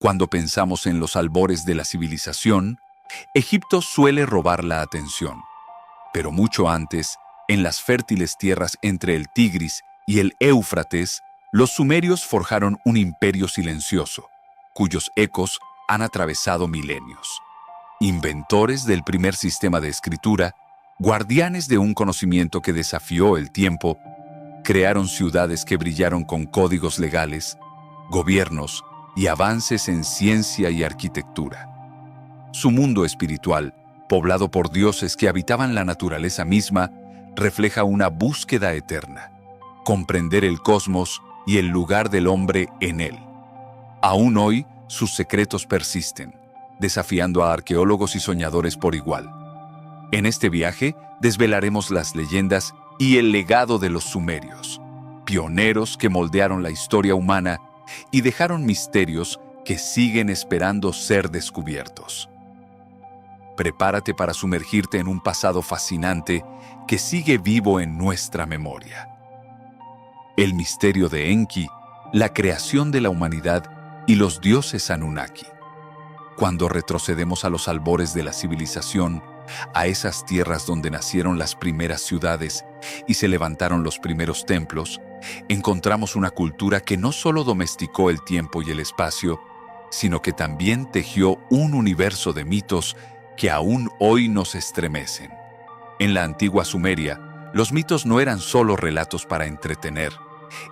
Cuando pensamos en los albores de la civilización, Egipto suele robar la atención. Pero mucho antes, en las fértiles tierras entre el Tigris y el Éufrates, los sumerios forjaron un imperio silencioso, cuyos ecos han atravesado milenios. Inventores del primer sistema de escritura, guardianes de un conocimiento que desafió el tiempo, crearon ciudades que brillaron con códigos legales, gobiernos y avances en ciencia y arquitectura. Su mundo espiritual, poblado por dioses que habitaban la naturaleza misma, refleja una búsqueda eterna, comprender el cosmos y el lugar del hombre en él. Aún hoy, sus secretos persisten, desafiando a arqueólogos y soñadores por igual. En este viaje, desvelaremos las leyendas y el legado de los sumerios, pioneros que moldearon la historia humana y dejaron misterios que siguen esperando ser descubiertos. Prepárate para sumergirte en un pasado fascinante que sigue vivo en nuestra memoria. El misterio de Enki, la creación de la humanidad y los dioses Anunnaki. Cuando retrocedemos a los albores de la civilización, a esas tierras donde nacieron las primeras ciudades y se levantaron los primeros templos, encontramos una cultura que no solo domesticó el tiempo y el espacio, sino que también tejió un universo de mitos que aún hoy nos estremecen. En la antigua Sumeria, los mitos no eran solo relatos para entretener,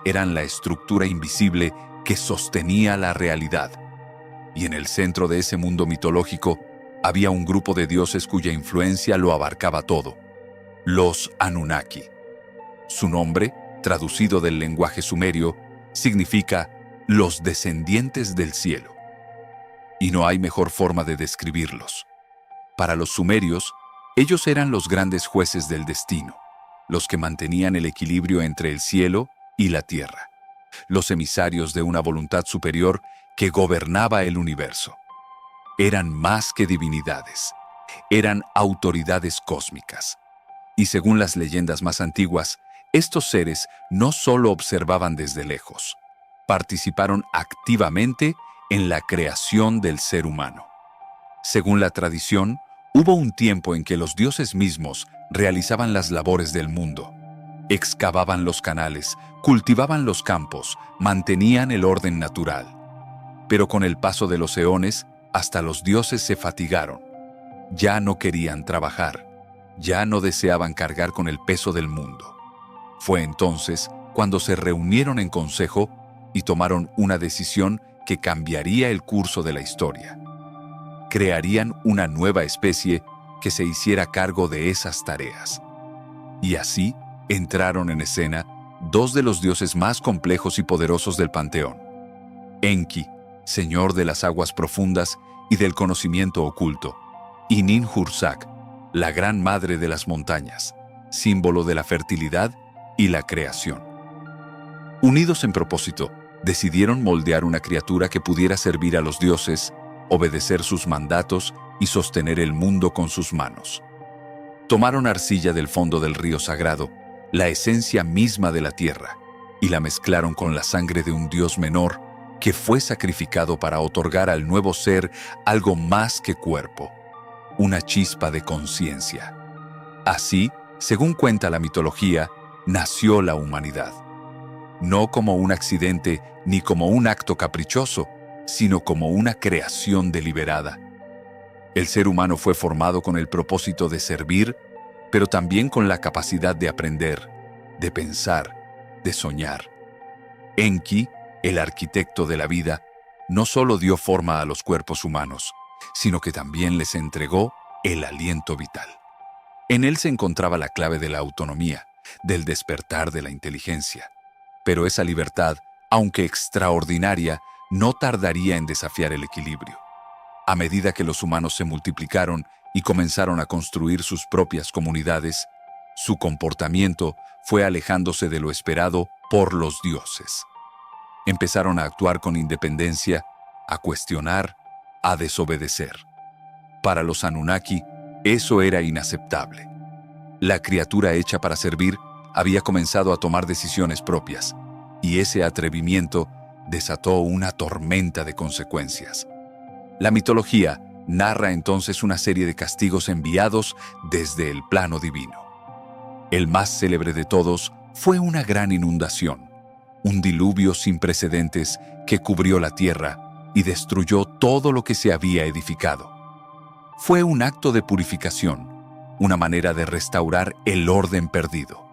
eran la estructura invisible que sostenía la realidad. Y en el centro de ese mundo mitológico había un grupo de dioses cuya influencia lo abarcaba todo: los Anunnaki. Su nombre, traducido del lenguaje sumerio, significa los descendientes del cielo. Y no hay mejor forma de describirlos. Para los sumerios, ellos eran los grandes jueces del destino, los que mantenían el equilibrio entre el cielo y la tierra, los emisarios de una voluntad superior que gobernaba el universo. Eran más que divinidades, eran autoridades cósmicas. Y según las leyendas más antiguas, estos seres no solo observaban desde lejos, participaron activamente en la creación del ser humano. Según la tradición, hubo un tiempo en que los dioses mismos realizaban las labores del mundo. Excavaban los canales, cultivaban los campos, mantenían el orden natural. Pero con el paso de los eones, hasta los dioses se fatigaron. Ya no querían trabajar, ya no deseaban cargar con el peso del mundo. Fue entonces cuando se reunieron en consejo y tomaron una decisión que cambiaría el curso de la historia. Crearían una nueva especie que se hiciera cargo de esas tareas. Y así entraron en escena dos de los dioses más complejos y poderosos del panteón: Enki, señor de las aguas profundas y del conocimiento oculto, y Ninhursag, la gran madre de las montañas, símbolo de la fertilidad y la creación. Unidos en propósito, decidieron moldear una criatura que pudiera servir a los dioses, obedecer sus mandatos y sostener el mundo con sus manos. Tomaron arcilla del fondo del río sagrado, la esencia misma de la tierra, y la mezclaron con la sangre de un dios menor que fue sacrificado para otorgar al nuevo ser algo más que cuerpo, una chispa de conciencia. Así, según cuenta la mitología, nació la humanidad. No como un accidente ni como un acto caprichoso, sino como una creación deliberada. El ser humano fue formado con el propósito de servir, pero también con la capacidad de aprender, de pensar, de soñar. Enki, el arquitecto de la vida, no solo dio forma a los cuerpos humanos, sino que también les entregó el aliento vital. En él se encontraba la clave de la autonomía, del despertar de la inteligencia. Pero esa libertad, aunque extraordinaria, no tardaría en desafiar el equilibrio. A medida que los humanos se multiplicaron y comenzaron a construir sus propias comunidades, su comportamiento fue alejándose de lo esperado por los dioses. Empezaron a actuar con independencia, a cuestionar, a desobedecer. Para los Anunnaki, eso era inaceptable. La criatura hecha para servir había comenzado a tomar decisiones propias, y ese atrevimiento desató una tormenta de consecuencias. La mitología narra entonces una serie de castigos enviados desde el plano divino. El más célebre de todos fue una gran inundación, un diluvio sin precedentes que cubrió la tierra y destruyó todo lo que se había edificado. Fue un acto de purificación, una manera de restaurar el orden perdido.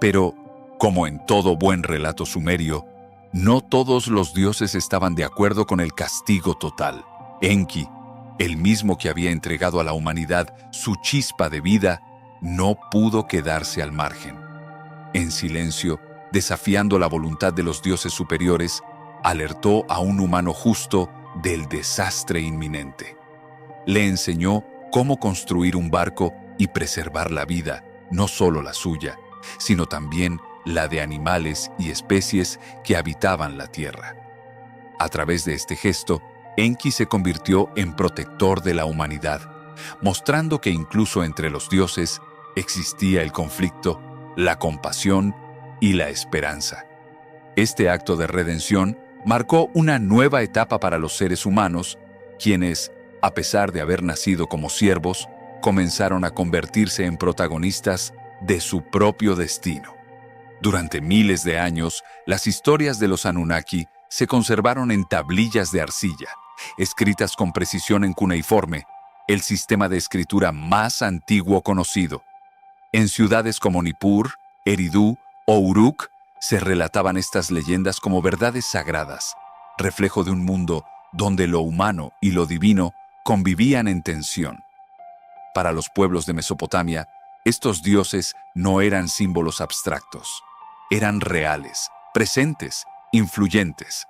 Pero, como en todo buen relato sumerio, no todos los dioses estaban de acuerdo con el castigo total. Enki, el mismo que había entregado a la humanidad su chispa de vida, no pudo quedarse al margen. En silencio, desafiando la voluntad de los dioses superiores, alertó a un humano justo del desastre inminente. Le enseñó cómo construir un barco y preservar la vida, no solo la suya, sino también la de animales y especies que habitaban la tierra. A través de este gesto, Enki se convirtió en protector de la humanidad, mostrando que incluso entre los dioses existía el conflicto, la compasión y la esperanza. Este acto de redención marcó una nueva etapa para los seres humanos, quienes, a pesar de haber nacido como siervos, comenzaron a convertirse en protagonistas de su propio destino. Durante miles de años, las historias de los Anunnaki se conservaron en tablillas de arcilla, escritas con precisión en cuneiforme, el sistema de escritura más antiguo conocido. En ciudades como Nippur, Eridu o Uruk se relataban estas leyendas como verdades sagradas, reflejo de un mundo donde lo humano y lo divino convivían en tensión. Para los pueblos de Mesopotamia, estos dioses no eran símbolos abstractos, eran reales, presentes, influyentes,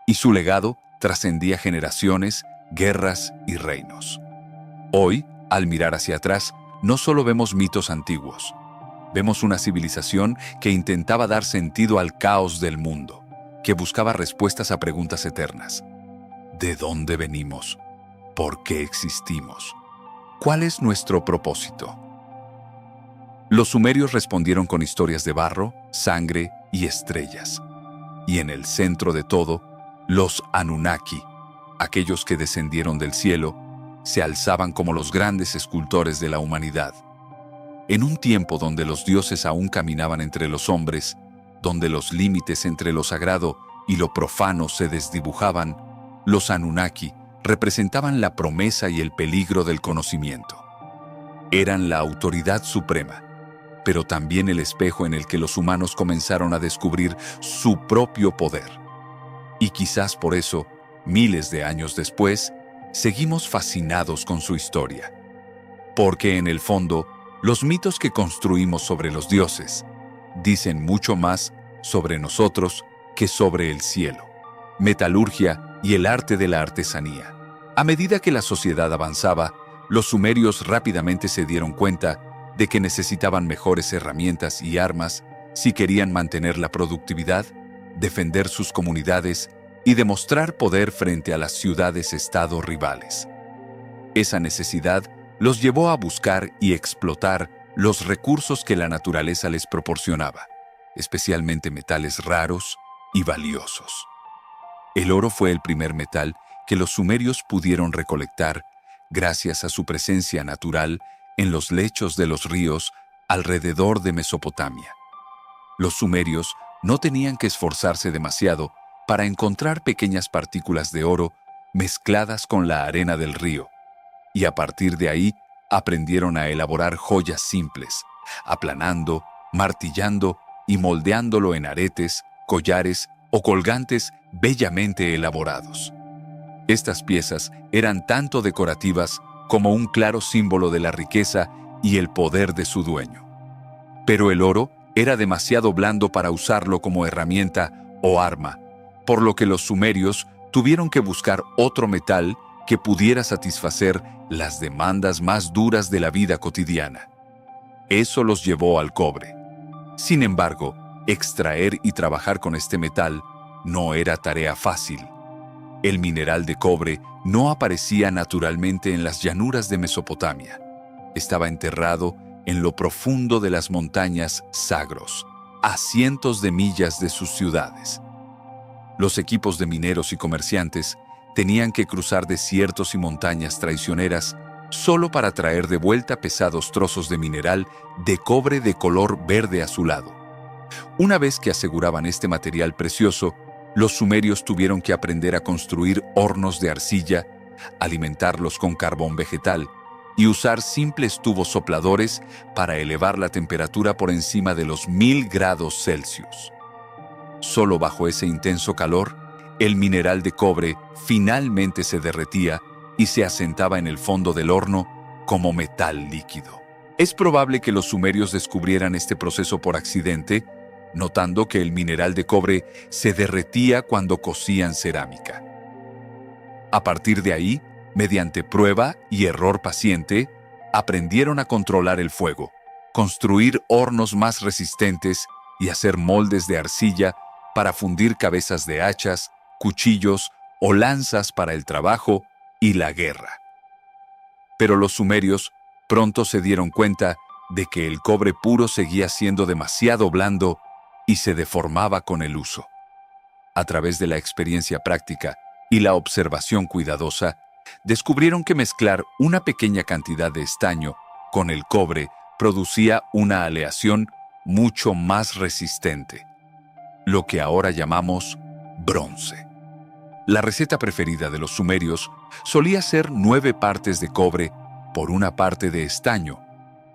y su legado trascendía generaciones, guerras y reinos. Hoy, al mirar hacia atrás, no solo vemos mitos antiguos, vemos una civilización que intentaba dar sentido al caos del mundo, que buscaba respuestas a preguntas eternas. ¿De dónde venimos? ¿Por qué existimos? ¿Cuál es nuestro propósito? Los sumerios respondieron con historias de barro, sangre y estrellas. Y en el centro de todo, los Anunnaki, aquellos que descendieron del cielo, se alzaban como los grandes escultores de la humanidad. En un tiempo donde los dioses aún caminaban entre los hombres, donde los límites entre lo sagrado y lo profano se desdibujaban, los Anunnaki representaban la promesa y el peligro del conocimiento. Eran la autoridad suprema, pero también el espejo en el que los humanos comenzaron a descubrir su propio poder. Y quizás por eso, miles de años después, seguimos fascinados con su historia. Porque en el fondo, los mitos que construimos sobre los dioses dicen mucho más sobre nosotros que sobre el cielo, metalurgia y el arte de la artesanía. A medida que la sociedad avanzaba, los sumerios rápidamente se dieron cuenta de que necesitaban mejores herramientas y armas si querían mantener la productividad, defender sus comunidades y demostrar poder frente a las ciudades-estado rivales. Esa necesidad los llevó a buscar y explotar los recursos que la naturaleza les proporcionaba, especialmente metales raros y valiosos. El oro fue el primer metal que los sumerios pudieron recolectar gracias a su presencia natural en los lechos de los ríos alrededor de Mesopotamia. Los sumerios no tenían que esforzarse demasiado para encontrar pequeñas partículas de oro mezcladas con la arena del río, y a partir de ahí aprendieron a elaborar joyas simples, aplanando, martillando y moldeándolo en aretes, collares o colgantes bellamente elaborados. Estas piezas eran tanto decorativas como un claro símbolo de la riqueza y el poder de su dueño. Pero el oro era demasiado blando para usarlo como herramienta o arma, por lo que los sumerios tuvieron que buscar otro metal que pudiera satisfacer las demandas más duras de la vida cotidiana. Eso los llevó al cobre. Sin embargo, extraer y trabajar con este metal no era tarea fácil. El mineral de cobre no aparecía naturalmente en las llanuras de Mesopotamia. Estaba enterrado en lo profundo de las montañas Zagros, a cientos de millas de sus ciudades. Los equipos de mineros y comerciantes tenían que cruzar desiertos y montañas traicioneras solo para traer de vuelta pesados trozos de mineral de cobre de color verde azulado. Una vez que aseguraban este material precioso, los sumerios tuvieron que aprender a construir hornos de arcilla, alimentarlos con carbón vegetal y usar simples tubos sopladores para elevar la temperatura por encima de los 1000 grados Celsius. Solo bajo ese intenso calor, el mineral de cobre finalmente se derretía y se asentaba en el fondo del horno como metal líquido. Es probable que los sumerios descubrieran este proceso por accidente, notando que el mineral de cobre se derretía cuando cocían cerámica. A partir de ahí, mediante prueba y error paciente, aprendieron a controlar el fuego, construir hornos más resistentes y hacer moldes de arcilla para fundir cabezas de hachas, cuchillos o lanzas para el trabajo y la guerra. Pero los sumerios pronto se dieron cuenta de que el cobre puro seguía siendo demasiado blando y se deformaba con el uso. A través de la experiencia práctica y la observación cuidadosa, descubrieron que mezclar una pequeña cantidad de estaño con el cobre producía una aleación mucho más resistente, lo que ahora llamamos bronce. La receta preferida de los sumerios solía ser 9 partes de cobre por 1 parte de estaño,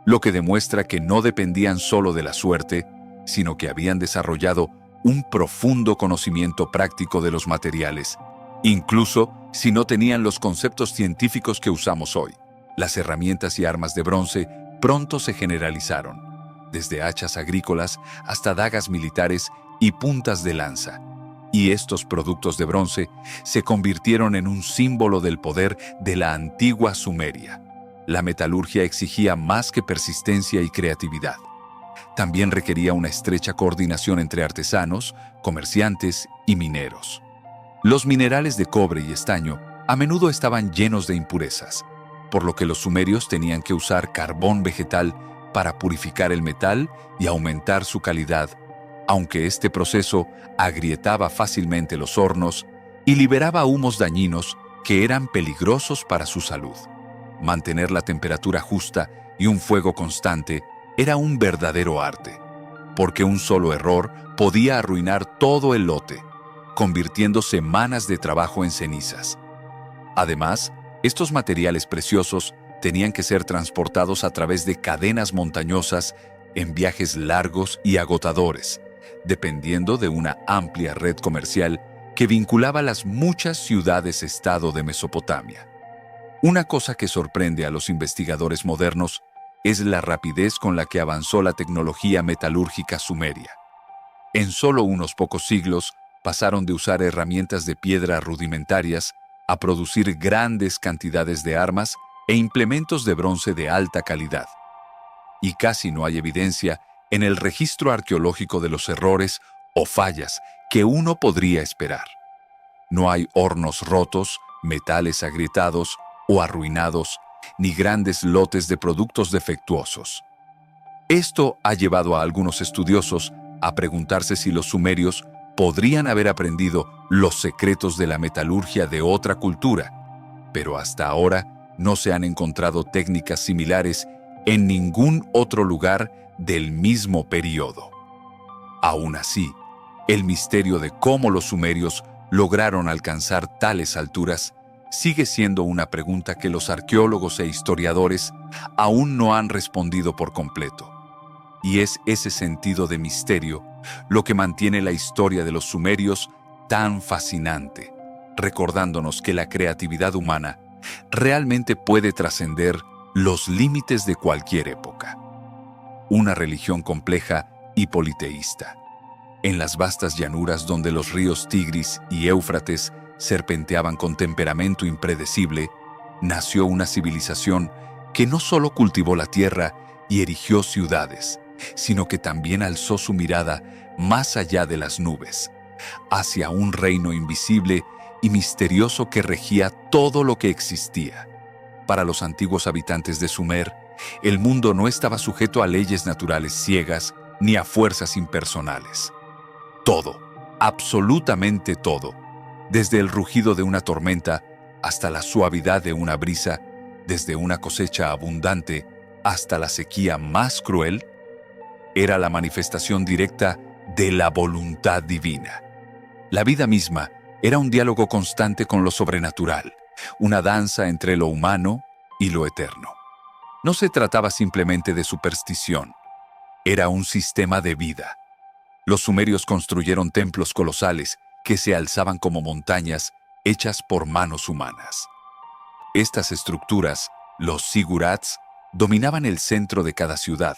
lo que demuestra que no dependían solo de la suerte, sino que habían desarrollado un profundo conocimiento práctico de los materiales, incluso si no tenían los conceptos científicos que usamos hoy. Las herramientas y armas de bronce pronto se generalizaron, desde hachas agrícolas hasta dagas militares y puntas de lanza. Y estos productos de bronce se convirtieron en un símbolo del poder de la antigua Sumeria. La metalurgia exigía más que persistencia y creatividad. También requería una estrecha coordinación entre artesanos, comerciantes y mineros. Los minerales de cobre y estaño a menudo estaban llenos de impurezas, por lo que los sumerios tenían que usar carbón vegetal para purificar el metal y aumentar su calidad, aunque este proceso agrietaba fácilmente los hornos y liberaba humos dañinos que eran peligrosos para su salud. Mantener la temperatura justa y un fuego constante era un verdadero arte, porque un solo error podía arruinar todo el lote, convirtiendo semanas de trabajo en cenizas. Además, estos materiales preciosos tenían que ser transportados a través de cadenas montañosas en viajes largos y agotadores, dependiendo de una amplia red comercial que vinculaba las muchas ciudades-estado de Mesopotamia. Una cosa que sorprende a los investigadores modernos es la rapidez con la que avanzó la tecnología metalúrgica sumeria. En solo unos pocos siglos pasaron de usar herramientas de piedra rudimentarias a producir grandes cantidades de armas e implementos de bronce de alta calidad. Y casi no hay evidencia en el registro arqueológico de los errores o fallas que uno podría esperar. No hay hornos rotos, metales agrietados o arruinados, ni grandes lotes de productos defectuosos. Esto ha llevado a algunos estudiosos a preguntarse si los sumerios podrían haber aprendido los secretos de la metalurgia de otra cultura, pero hasta ahora no se han encontrado técnicas similares en ningún otro lugar del mismo periodo. Aún así, el misterio de cómo los sumerios lograron alcanzar tales alturas sigue siendo una pregunta que los arqueólogos e historiadores aún no han respondido por completo. Y es ese sentido de misterio lo que mantiene la historia de los sumerios tan fascinante, recordándonos que la creatividad humana realmente puede trascender los límites de cualquier época. Una religión compleja y politeísta. En las vastas llanuras donde los ríos Tigris y Éufrates serpenteaban con temperamento impredecible, nació una civilización que no solo cultivó la tierra y erigió ciudades, sino que también alzó su mirada más allá de las nubes, hacia un reino invisible y misterioso que regía todo lo que existía. Para los antiguos habitantes de Sumer, el mundo no estaba sujeto a leyes naturales ciegas ni a fuerzas impersonales. Todo, absolutamente todo, desde el rugido de una tormenta hasta la suavidad de una brisa, desde una cosecha abundante hasta la sequía más cruel, era la manifestación directa de la voluntad divina. La vida misma era un diálogo constante con lo sobrenatural, una danza entre lo humano y lo eterno. No se trataba simplemente de superstición, era un sistema de vida. Los sumerios construyeron templos colosales que se alzaban como montañas hechas por manos humanas. Estas estructuras, los zigurats, dominaban el centro de cada ciudad,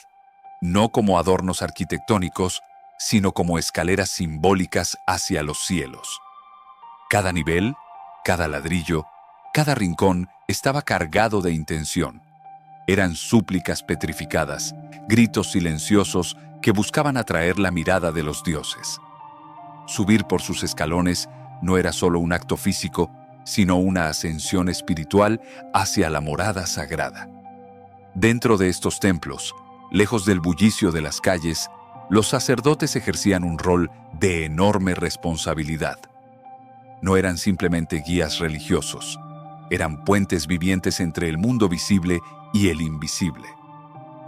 no como adornos arquitectónicos, sino como escaleras simbólicas hacia los cielos. Cada nivel, cada ladrillo, cada rincón estaba cargado de intención. Eran súplicas petrificadas, gritos silenciosos que buscaban atraer la mirada de los dioses. Subir por sus escalones no era solo un acto físico, sino una ascensión espiritual hacia la morada sagrada. Dentro de estos templos, lejos del bullicio de las calles, los sacerdotes ejercían un rol de enorme responsabilidad. No eran simplemente guías religiosos, eran puentes vivientes entre el mundo visible y el invisible.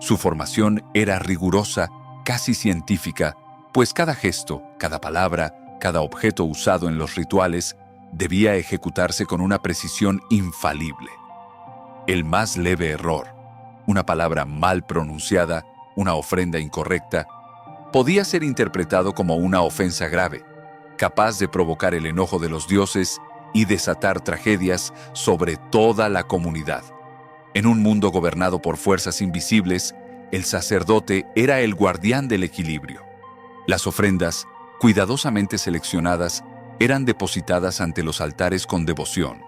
Su formación era rigurosa, casi científica, pues cada gesto, cada palabra, cada objeto usado en los rituales debía ejecutarse con una precisión infalible. El más leve error, una palabra mal pronunciada, una ofrenda incorrecta, podía ser interpretado como una ofensa grave, capaz de provocar el enojo de los dioses y desatar tragedias sobre toda la comunidad. En un mundo gobernado por fuerzas invisibles, el sacerdote era el guardián del equilibrio. Las ofrendas, cuidadosamente seleccionadas, eran depositadas ante los altares con devoción.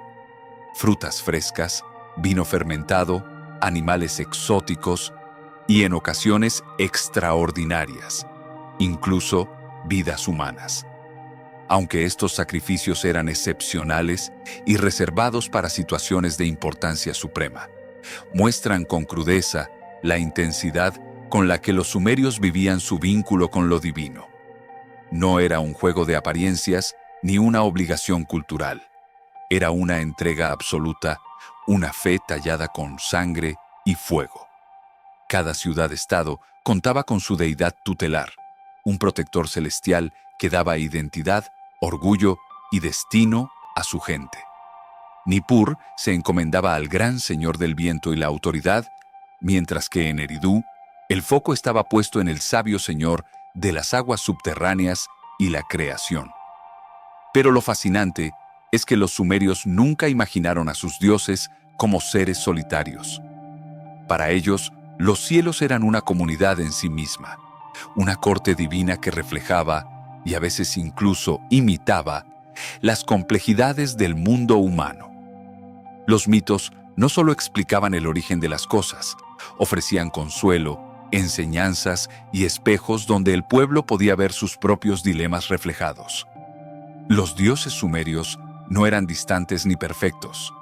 Frutas frescas, vino fermentado, animales exóticos y en ocasiones extraordinarias, incluso vidas humanas. Aunque estos sacrificios eran excepcionales y reservados para situaciones de importancia suprema, muestran con crudeza la intensidad con la que los sumerios vivían su vínculo con lo divino. No era un juego de apariencias ni una obligación cultural. Era una entrega absoluta, una fe tallada con sangre y fuego. Cada ciudad-estado contaba con su deidad tutelar, un protector celestial que daba identidad, orgullo y destino a su gente. Nippur se encomendaba al gran señor del viento y la autoridad, mientras que en Eridu el foco estaba puesto en el sabio señor de las aguas subterráneas y la creación. Pero lo fascinante es que los sumerios nunca imaginaron a sus dioses como seres solitarios. Para ellos, los cielos eran una comunidad en sí misma, una corte divina que reflejaba, y a veces incluso imitaba, las complejidades del mundo humano. Los mitos no solo explicaban el origen de las cosas, ofrecían consuelo, enseñanzas y espejos donde el pueblo podía ver sus propios dilemas reflejados. Los dioses sumerios no eran distantes ni perfectos.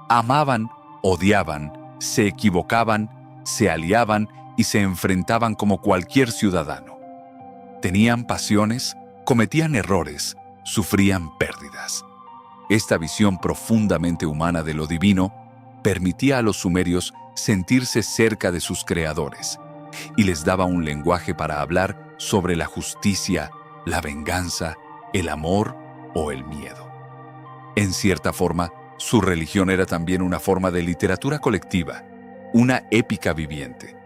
Amaban, odiaban, se equivocaban, se aliaban y se enfrentaban como cualquier ciudadano. Tenían pasiones, cometían errores, sufrían pérdidas. Esta visión profundamente humana de lo divino permitía a los sumerios sentirse cerca de sus creadores y les daba un lenguaje para hablar sobre la justicia, la venganza, el amor o el miedo. En cierta forma, su religión era también una forma de literatura colectiva, una épica viviente.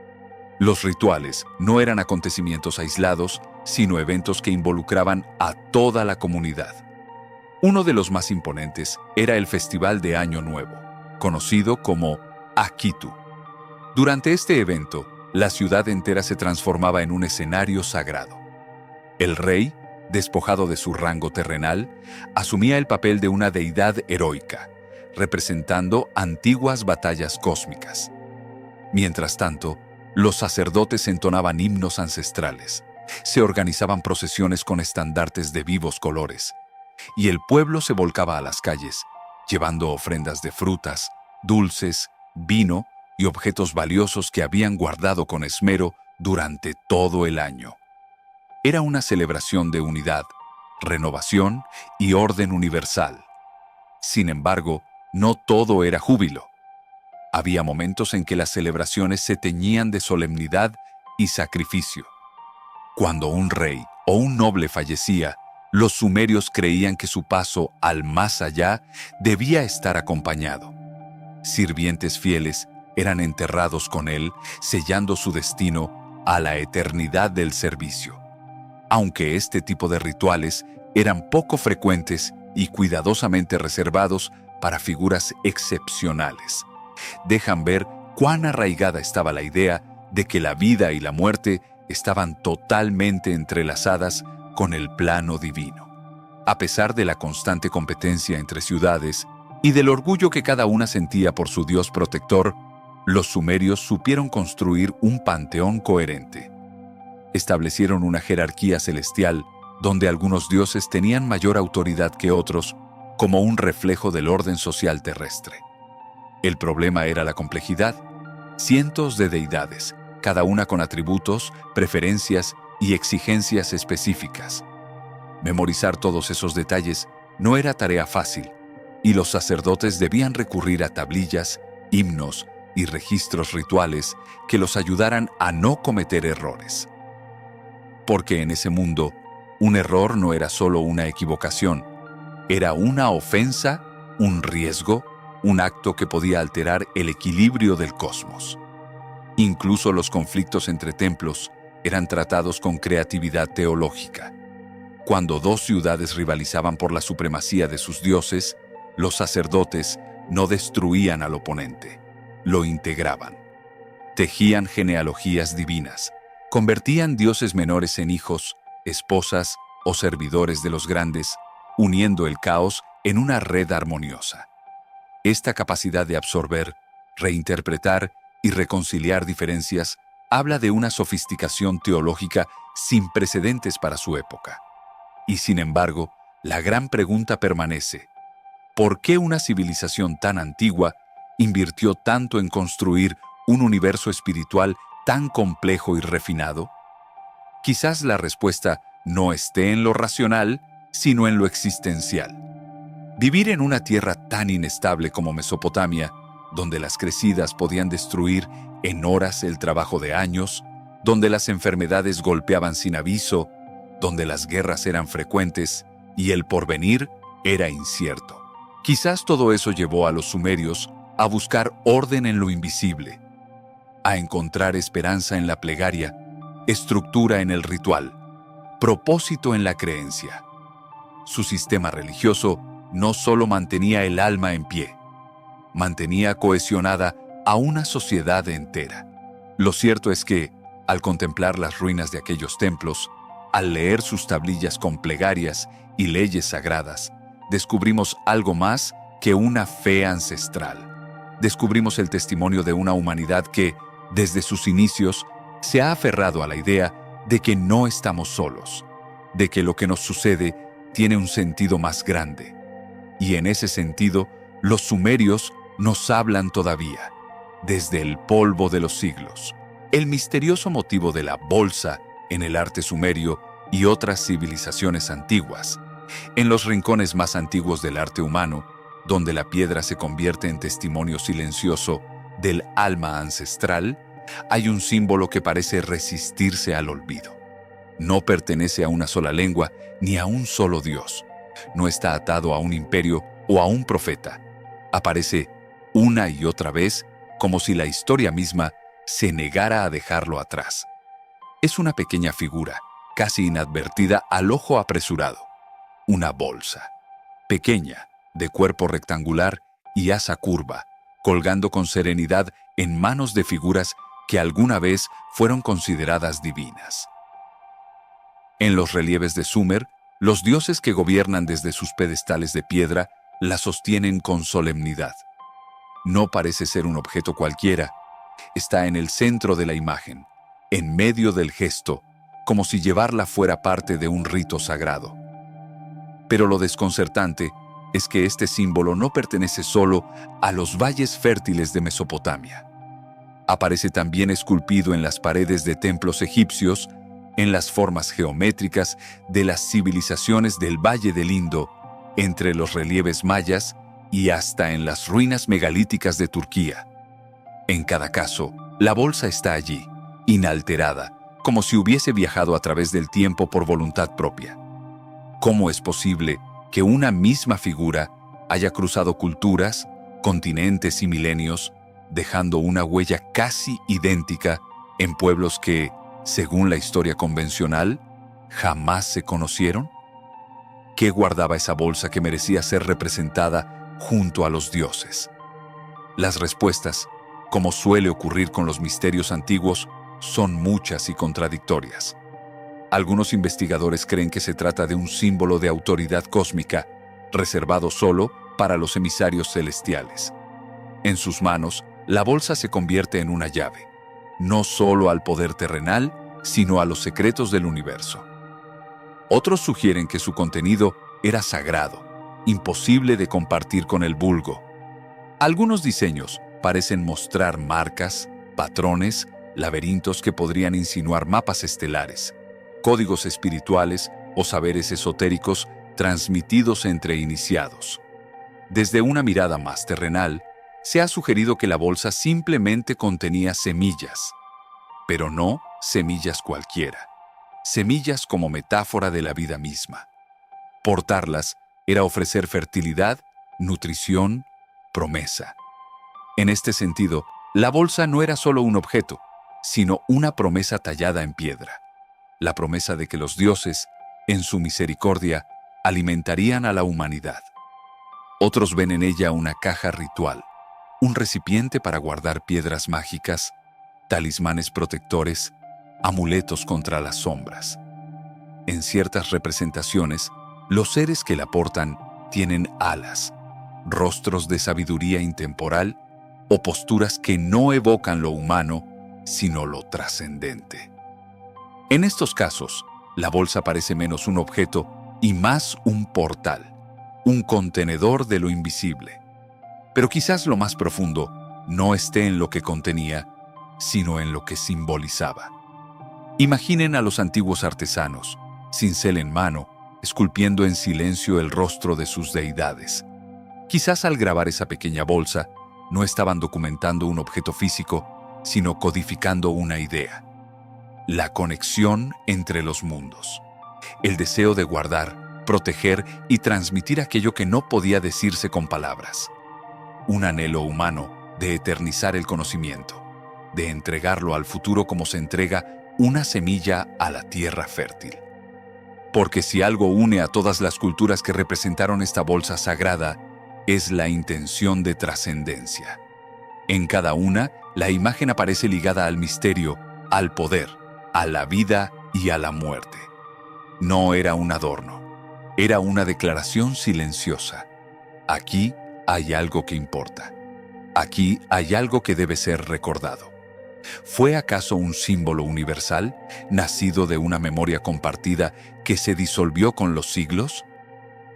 Los rituales no eran acontecimientos aislados, sino eventos que involucraban a toda la comunidad. Uno de los más imponentes era el Festival de Año Nuevo, conocido como Akitu. Durante este evento, la ciudad entera se transformaba en un escenario sagrado. El rey, despojado de su rango terrenal, asumía el papel de una deidad heroica, representando antiguas batallas cósmicas. Mientras tanto, los sacerdotes entonaban himnos ancestrales, se organizaban procesiones con estandartes de vivos colores, y el pueblo se volcaba a las calles, llevando ofrendas de frutas, dulces, vino y objetos valiosos que habían guardado con esmero durante todo el año. Era una celebración de unidad, renovación y orden universal. Sin embargo, no todo era júbilo. Había momentos en que las celebraciones se teñían de solemnidad y sacrificio. Cuando un rey o un noble fallecía, los sumerios creían que su paso al más allá debía estar acompañado. Sirvientes fieles eran enterrados con él, sellando su destino a la eternidad del servicio. Aunque este tipo de rituales eran poco frecuentes y cuidadosamente reservados para figuras excepcionales, dejan ver cuán arraigada estaba la idea de que la vida y la muerte estaban totalmente entrelazadas con el plano divino. A pesar de la constante competencia entre ciudades y del orgullo que cada una sentía por su dios protector, los sumerios supieron construir un panteón coherente. Establecieron una jerarquía celestial donde algunos dioses tenían mayor autoridad que otros, como un reflejo del orden social terrestre. El problema era la complejidad. Cientos de deidades, cada una con atributos, preferencias y exigencias específicas. Memorizar todos esos detalles no era tarea fácil, y los sacerdotes debían recurrir a tablillas, himnos y registros rituales que los ayudaran a no cometer errores. Porque en ese mundo, un error no era solo una equivocación, era una ofensa, un riesgo, un acto que podía alterar el equilibrio del cosmos. Incluso los conflictos entre templos eran tratados con creatividad teológica. Cuando dos ciudades rivalizaban por la supremacía de sus dioses, los sacerdotes no destruían al oponente, lo integraban. Tejían genealogías divinas, convertían dioses menores en hijos, esposas o servidores de los grandes, uniendo el caos en una red armoniosa. Esta capacidad de absorber, reinterpretar y reconciliar diferencias habla de una sofisticación teológica sin precedentes para su época. Y sin embargo, la gran pregunta permanece: ¿por qué una civilización tan antigua invirtió tanto en construir un universo espiritual tan complejo y refinado? Quizás la respuesta no esté en lo racional, sino en lo existencial. Vivir en una tierra tan inestable como Mesopotamia, donde las crecidas podían destruir en horas el trabajo de años, donde las enfermedades golpeaban sin aviso, donde las guerras eran frecuentes y el porvenir era incierto. Quizás todo eso llevó a los sumerios a buscar orden en lo invisible, a encontrar esperanza en la plegaria, estructura en el ritual, propósito en la creencia. Su sistema religioso no solo mantenía el alma en pie, mantenía cohesionada a una sociedad entera. Lo cierto es que, al contemplar las ruinas de aquellos templos, al leer sus tablillas con plegarias y leyes sagradas, descubrimos algo más que una fe ancestral. Descubrimos el testimonio de una humanidad que, desde sus inicios, se ha aferrado a la idea de que no estamos solos, de que lo que nos sucede tiene un sentido más grande. Y en ese sentido, los sumerios nos hablan todavía, desde el polvo de los siglos. El misterioso motivo de la bolsa en el arte sumerio y otras civilizaciones antiguas. En los rincones más antiguos del arte humano, donde la piedra se convierte en testimonio silencioso del alma ancestral, hay un símbolo que parece resistirse al olvido. No pertenece a una sola lengua ni a un solo dios. No está atado a un imperio o a un profeta. Aparece una y otra vez como si la historia misma se negara a dejarlo atrás. Es una pequeña figura, casi inadvertida al ojo apresurado. Una bolsa, pequeña, de cuerpo rectangular y asa curva, colgando con serenidad en manos de figuras que alguna vez fueron consideradas divinas. En los relieves de Sumer, los dioses que gobiernan desde sus pedestales de piedra la sostienen con solemnidad. No parece ser un objeto cualquiera. Está en el centro de la imagen, en medio del gesto, como si llevarla fuera parte de un rito sagrado. Pero lo desconcertante es que este símbolo no pertenece solo a los valles fértiles de Mesopotamia. Aparece también esculpido en las paredes de templos egipcios en las formas geométricas de las civilizaciones del Valle del Indo, entre los relieves mayas y hasta en las ruinas megalíticas de Turquía. En cada caso, la bolsa está allí, inalterada, como si hubiese viajado a través del tiempo por voluntad propia. ¿Cómo es posible que una misma figura haya cruzado culturas, continentes y milenios, dejando una huella casi idéntica en pueblos que, según la historia convencional, jamás se conocieron? ¿Qué guardaba esa bolsa que merecía ser representada junto a los dioses? Las respuestas, como suele ocurrir con los misterios antiguos, son muchas y contradictorias. Algunos investigadores creen que se trata de un símbolo de autoridad cósmica, reservado solo para los emisarios celestiales. En sus manos, la bolsa se convierte en una llave, no solo al poder terrenal, sino a los secretos del universo. Otros sugieren que su contenido era sagrado, imposible de compartir con el vulgo. Algunos diseños parecen mostrar marcas, patrones, laberintos que podrían insinuar mapas estelares, códigos espirituales o saberes esotéricos transmitidos entre iniciados. Desde una mirada más terrenal, se ha sugerido que la bolsa simplemente contenía semillas, pero no semillas cualquiera, semillas como metáfora de la vida misma. Portarlas era ofrecer fertilidad, nutrición, promesa. En este sentido, la bolsa no era solo un objeto, sino una promesa tallada en piedra. La promesa de que los dioses, en su misericordia, alimentarían a la humanidad. Otros ven en ella una caja ritual, un recipiente para guardar piedras mágicas, talismanes protectores, amuletos contra las sombras. En ciertas representaciones, los seres que la portan tienen alas, rostros de sabiduría intemporal o posturas que no evocan lo humano, sino lo trascendente. En estos casos, la bolsa parece menos un objeto y más un portal, un contenedor de lo invisible. Pero quizás lo más profundo no esté en lo que contenía, sino en lo que simbolizaba. Imaginen a los antiguos artesanos, cincel en mano, esculpiendo en silencio el rostro de sus deidades. Quizás al grabar esa pequeña bolsa, no estaban documentando un objeto físico, sino codificando una idea. La conexión entre los mundos. El deseo de guardar, proteger y transmitir aquello que no podía decirse con palabras. Un anhelo humano de eternizar el conocimiento, de entregarlo al futuro como se entrega una semilla a la tierra fértil. Porque si algo une a todas las culturas que representaron esta bolsa sagrada, es la intención de trascendencia. En cada una, la imagen aparece ligada al misterio, al poder, a la vida y a la muerte. No era un adorno, era una declaración silenciosa. Aquí hay algo que importa. Aquí hay algo que debe ser recordado. ¿Fue acaso un símbolo universal, nacido de una memoria compartida que se disolvió con los siglos?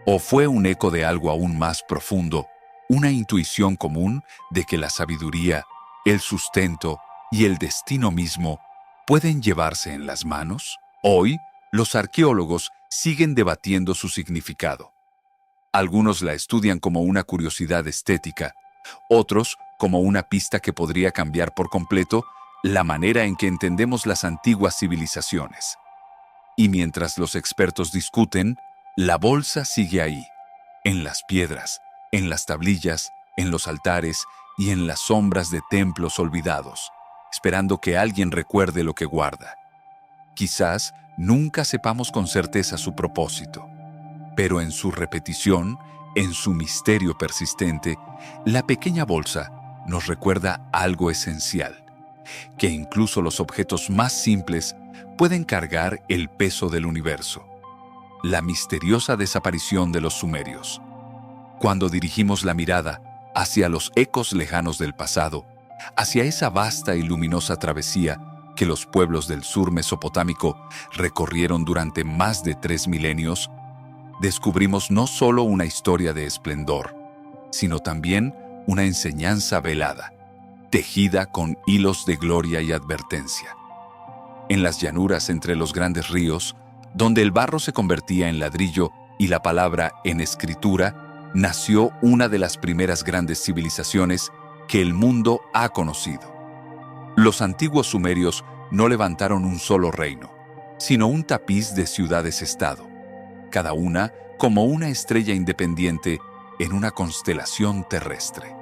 ¿O fue un eco de algo aún más profundo, una intuición común de que la sabiduría, el sustento y el destino mismo pueden llevarse en las manos? Hoy, los arqueólogos siguen debatiendo su significado. Algunos la estudian como una curiosidad estética, otros como una pista que podría cambiar por completo la manera en que entendemos las antiguas civilizaciones. Y mientras los expertos discuten, la bolsa sigue ahí, en las piedras, en las tablillas, en los altares y en las sombras de templos olvidados, esperando que alguien recuerde lo que guarda. Quizás nunca sepamos con certeza su propósito, pero en su repetición, en su misterio persistente, la pequeña bolsa nos recuerda algo esencial, que incluso los objetos más simples pueden cargar el peso del universo. La misteriosa desaparición de los sumerios. Cuando dirigimos la mirada hacia los ecos lejanos del pasado, hacia esa vasta y luminosa travesía que los pueblos del sur mesopotámico recorrieron durante más de 3 milenios, descubrimos no solo una historia de esplendor, sino también una enseñanza velada, tejida con hilos de gloria y advertencia. En las llanuras entre los grandes ríos, donde el barro se convertía en ladrillo y la palabra en escritura, nació una de las primeras grandes civilizaciones que el mundo ha conocido. Los antiguos sumerios no levantaron un solo reino, sino un tapiz de ciudades-estado, cada una como una estrella independiente en una constelación terrestre.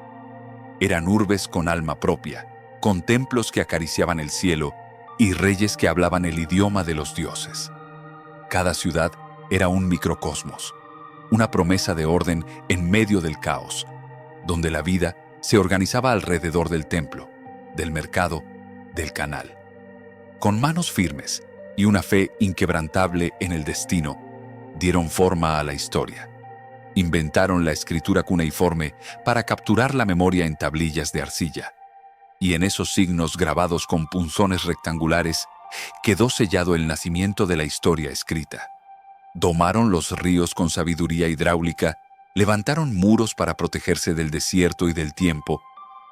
Eran urbes con alma propia, con templos que acariciaban el cielo y reyes que hablaban el idioma de los dioses. Cada ciudad era un microcosmos, una promesa de orden en medio del caos, donde la vida se organizaba alrededor del templo, del mercado, del canal. Con manos firmes y una fe inquebrantable en el destino, dieron forma a la historia. Inventaron la escritura cuneiforme para capturar la memoria en tablillas de arcilla, y en esos signos grabados con punzones rectangulares quedó sellado el nacimiento de la historia escrita. Domaron los ríos con sabiduría hidráulica, levantaron muros para protegerse del desierto y del tiempo,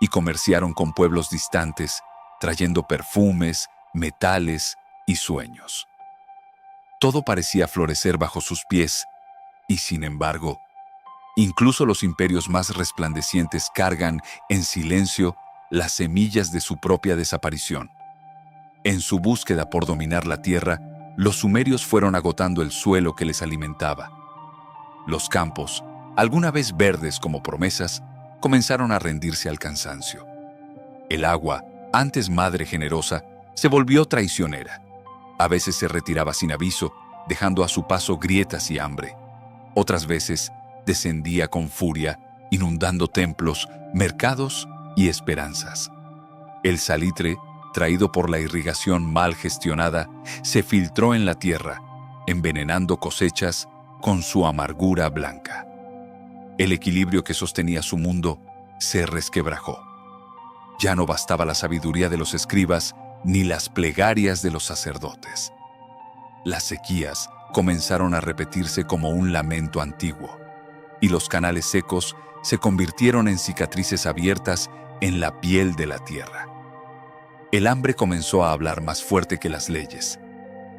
y comerciaron con pueblos distantes, trayendo perfumes, metales y sueños. Todo parecía florecer bajo sus pies, y sin embargo, incluso los imperios más resplandecientes cargan en silencio las semillas de su propia desaparición. En su búsqueda por dominar la tierra, los sumerios fueron agotando el suelo que les alimentaba. Los campos, alguna vez verdes como promesas, comenzaron a rendirse al cansancio. El agua, antes madre generosa, se volvió traicionera. A veces se retiraba sin aviso, dejando a su paso grietas y hambre. Otras veces descendía con furia, inundando templos, mercados y esperanzas. El salitre, traído por la irrigación mal gestionada, se filtró en la tierra, envenenando cosechas con su amargura blanca. El equilibrio que sostenía su mundo se resquebrajó. Ya no bastaba la sabiduría de los escribas ni las plegarias de los sacerdotes. Las sequías comenzaron a repetirse como un lamento antiguo, y los canales secos se convirtieron en cicatrices abiertas en la piel de la tierra. El hambre comenzó a hablar más fuerte que las leyes.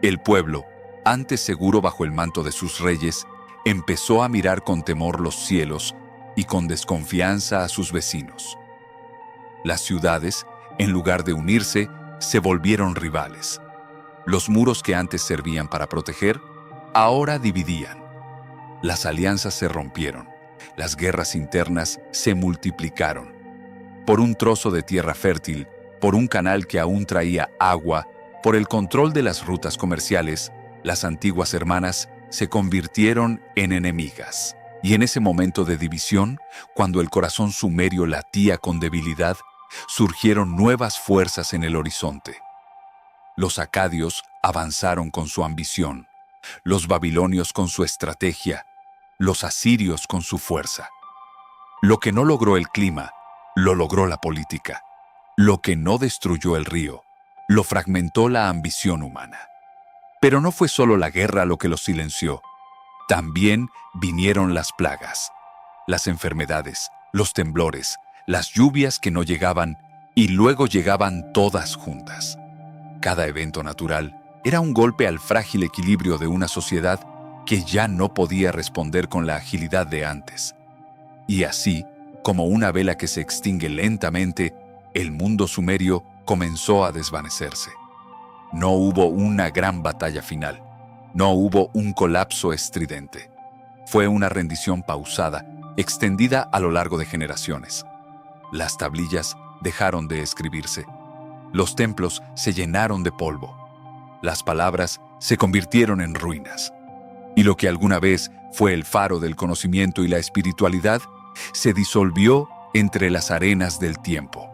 El pueblo, antes seguro bajo el manto de sus reyes, empezó a mirar con temor los cielos y con desconfianza a sus vecinos. Las ciudades, en lugar de unirse, se volvieron rivales. Los muros que antes servían para proteger, ahora dividían. Las alianzas se rompieron, las guerras internas se multiplicaron. Por un trozo de tierra fértil, por un canal que aún traía agua, por el control de las rutas comerciales, las antiguas hermanas se convirtieron en enemigas. Y en ese momento de división, cuando el corazón sumerio latía con debilidad, surgieron nuevas fuerzas en el horizonte. Los acadios avanzaron con su ambición, los babilonios con su estrategia, los asirios con su fuerza. Lo que no logró el clima, lo logró la política. Lo que no destruyó el río, lo fragmentó la ambición humana. Pero no fue solo la guerra lo que los silenció. También vinieron las plagas, las enfermedades, los temblores, las lluvias que no llegaban y luego llegaban todas juntas. Cada evento natural era un golpe al frágil equilibrio de una sociedad que ya no podía responder con la agilidad de antes. Y así, como una vela que se extingue lentamente, el mundo sumerio comenzó a desvanecerse. No hubo una gran batalla final. No hubo un colapso estridente. Fue una rendición pausada, extendida a lo largo de generaciones. Las tablillas dejaron de escribirse. Los templos se llenaron de polvo. Las palabras se convirtieron en ruinas. Y lo que alguna vez fue el faro del conocimiento y la espiritualidad se disolvió entre las arenas del tiempo.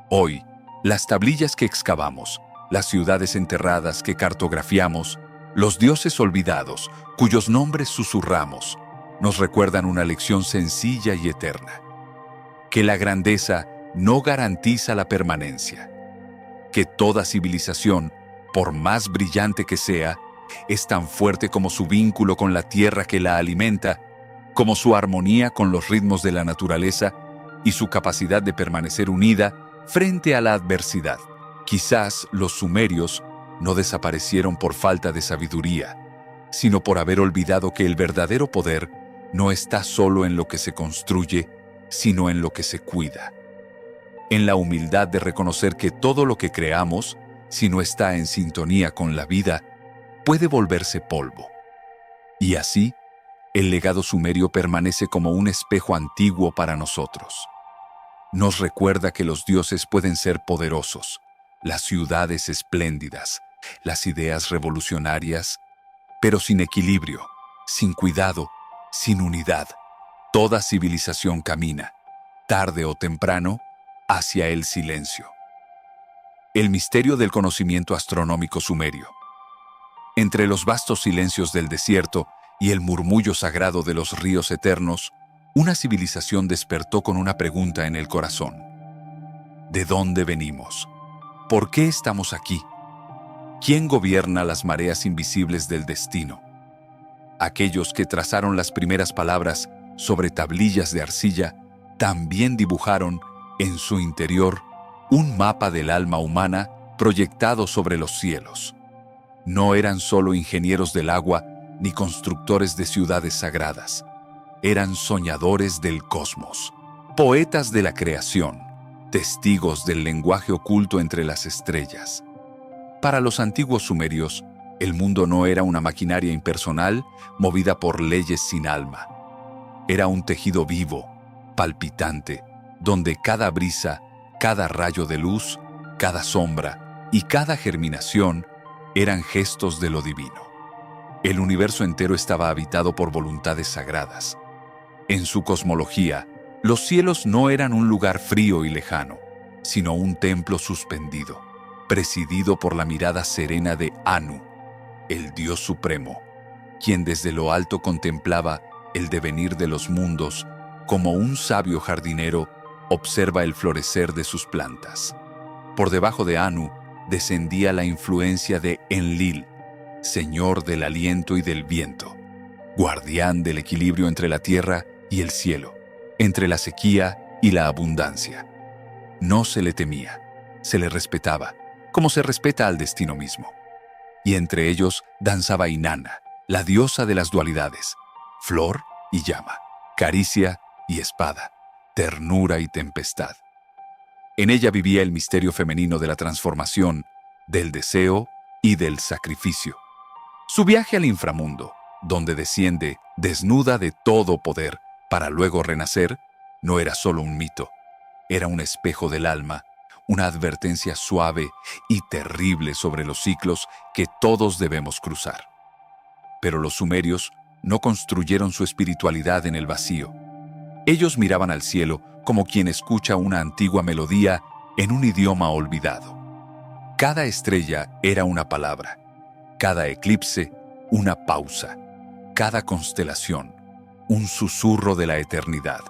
Hoy, las tablillas que excavamos, las ciudades enterradas que cartografiamos, los dioses olvidados, cuyos nombres susurramos, nos recuerdan una lección sencilla y eterna: que la grandeza no garantiza la permanencia, que toda civilización, por más brillante que sea, es tan fuerte como su vínculo con la tierra que la alimenta, como su armonía con los ritmos de la naturaleza y su capacidad de permanecer unida frente a la adversidad. Quizás los sumerios no desaparecieron por falta de sabiduría, sino por haber olvidado que el verdadero poder no está solo en lo que se construye, sino en lo que se cuida. En la humildad de reconocer que todo lo que creamos, si no está en sintonía con la vida, puede volverse polvo. Y así, el legado sumerio permanece como un espejo antiguo para nosotros. Nos recuerda que los dioses pueden ser poderosos, las ciudades espléndidas, las ideas revolucionarias, pero sin equilibrio, sin cuidado, sin unidad, toda civilización camina, tarde o temprano, hacia el silencio. El misterio del conocimiento astronómico sumerio. Entre los vastos silencios del desierto y el murmullo sagrado de los ríos eternos, una civilización despertó con una pregunta en el corazón. ¿De dónde venimos? ¿Por qué estamos aquí? ¿Quién gobierna las mareas invisibles del destino? Aquellos que trazaron las primeras palabras sobre tablillas de arcilla también dibujaron, en su interior, un mapa del alma humana proyectado sobre los cielos. No eran solo ingenieros del agua ni constructores de ciudades sagradas. Eran soñadores del cosmos, poetas de la creación, testigos del lenguaje oculto entre las estrellas. Para los antiguos sumerios, el mundo no era una maquinaria impersonal movida por leyes sin alma. Era un tejido vivo, palpitante, donde cada brisa, cada rayo de luz, cada sombra y cada germinación eran gestos de lo divino. El universo entero estaba habitado por voluntades sagradas. En su cosmología, los cielos no eran un lugar frío y lejano, sino un templo suspendido, presidido por la mirada serena de Anu, el Dios Supremo, quien desde lo alto contemplaba el devenir de los mundos como un sabio jardinero observa el florecer de sus plantas. Por debajo de Anu descendía la influencia de Enlil, señor del aliento y del viento, guardián del equilibrio entre la tierra y el cielo, entre la sequía y la abundancia. No se le temía, se le respetaba, como se respeta al destino mismo. Y entre ellos danzaba Inanna, la diosa de las dualidades, flor y llama, caricia y espada, ternura y tempestad. En ella vivía el misterio femenino de la transformación, del deseo y del sacrificio. Su viaje al inframundo, donde desciende desnuda de todo poder para luego renacer, no era solo un mito, era un espejo del alma, una advertencia suave y terrible sobre los ciclos que todos debemos cruzar. Pero los sumerios no construyeron su espiritualidad en el vacío. Ellos miraban al cielo como quien escucha una antigua melodía en un idioma olvidado. Cada estrella era una palabra, cada eclipse una pausa, cada constelación un susurro de la eternidad.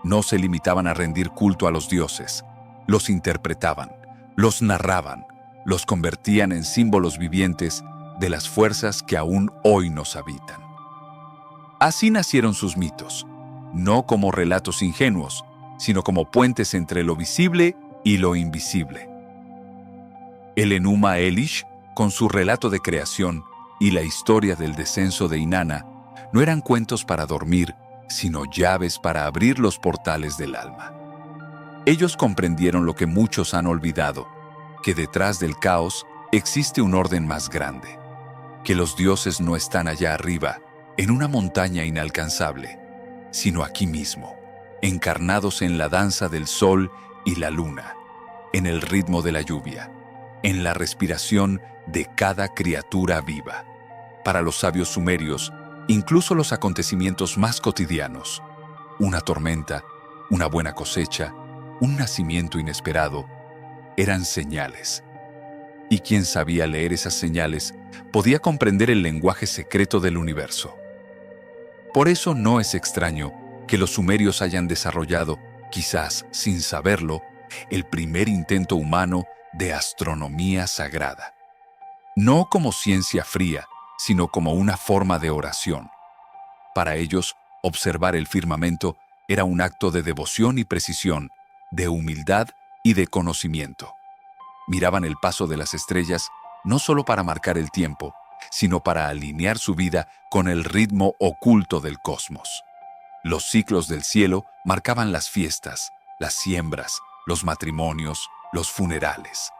No se limitaban a rendir culto a los dioses, los interpretaban, los narraban, los convertían en símbolos vivientes de las fuerzas que aún hoy nos habitan. Así nacieron sus mitos, no como relatos ingenuos, sino como puentes entre lo visible y lo invisible. El Enuma Elish, con su relato de creación y la historia del descenso de Inanna, no eran cuentos para dormir, sino llaves para abrir los portales del alma. Ellos comprendieron lo que muchos han olvidado, que detrás del caos existe un orden más grande, que los dioses no están allá arriba, en una montaña inalcanzable, sino aquí mismo, encarnados en la danza del sol y la luna, en el ritmo de la lluvia, en la respiración de cada criatura viva. Para los sabios sumerios, incluso los acontecimientos más cotidianos, una tormenta, una buena cosecha, un nacimiento inesperado, eran señales. Y quien sabía leer esas señales podía comprender el lenguaje secreto del universo. Por eso no es extraño que los sumerios hayan desarrollado, quizás sin saberlo, el primer intento humano de astronomía sagrada. No como ciencia fría, sino como una forma de oración. Para ellos, observar el firmamento era un acto de devoción y precisión, de humildad y de conocimiento. miraban el paso de las estrellas no solo para marcar el tiempo, sino para alinear su vida con el ritmo oculto del cosmos. Los ciclos del cielo marcaban las fiestas, las siembras, los matrimonios, los funerales.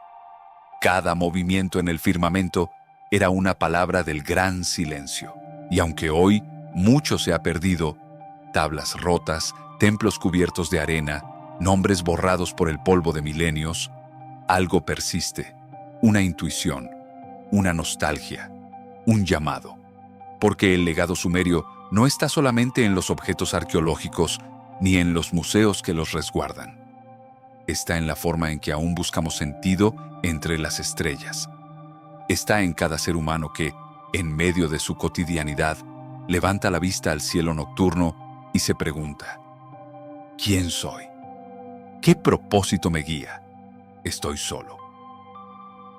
Cada movimiento en el firmamento era una palabra del gran silencio. Y aunque hoy mucho se ha perdido, tablas rotas, templos cubiertos de arena, nombres borrados por el polvo de milenios, algo persiste, una intuición, una nostalgia, un llamado. Porque el legado sumerio no está solamente en los objetos arqueológicos ni en los museos que los resguardan. Está en la forma en que aún buscamos sentido entre las estrellas. Está en cada ser humano que, en medio de su cotidianidad, levanta la vista al cielo nocturno y se pregunta: ¿quién soy? ¿Qué propósito me guía? ¿Estoy solo?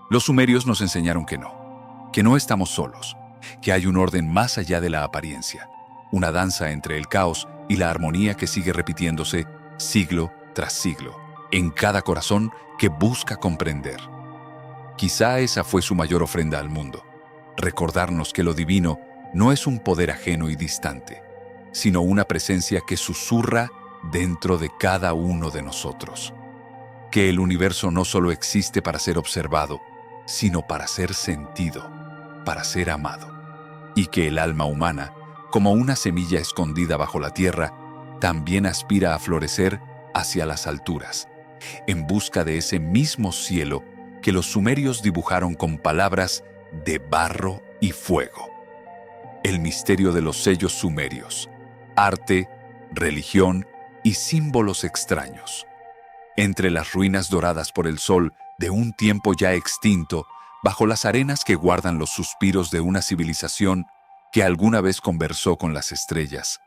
Los sumerios nos enseñaron que no estamos solos, que hay un orden más allá de la apariencia, una danza entre el caos y la armonía que sigue repitiéndose siglo tras siglo, en cada corazón que busca comprender. Quizá esa fue su mayor ofrenda al mundo, recordarnos que lo divino no es un poder ajeno y distante, sino una presencia que susurra dentro de cada uno de nosotros. Que el universo no solo existe para ser observado, sino para ser sentido, para ser amado. Y que el alma humana, como una semilla escondida bajo la tierra, también aspira a florecer hacia las alturas, en busca de ese mismo cielo que los sumerios dibujaron con palabras de barro y fuego. El misterio de los sellos sumerios, arte, religión y símbolos extraños. Entre las ruinas doradas por el sol de un tiempo ya extinto, bajo las arenas que guardan los suspiros de una civilización que alguna vez conversó con las estrellas,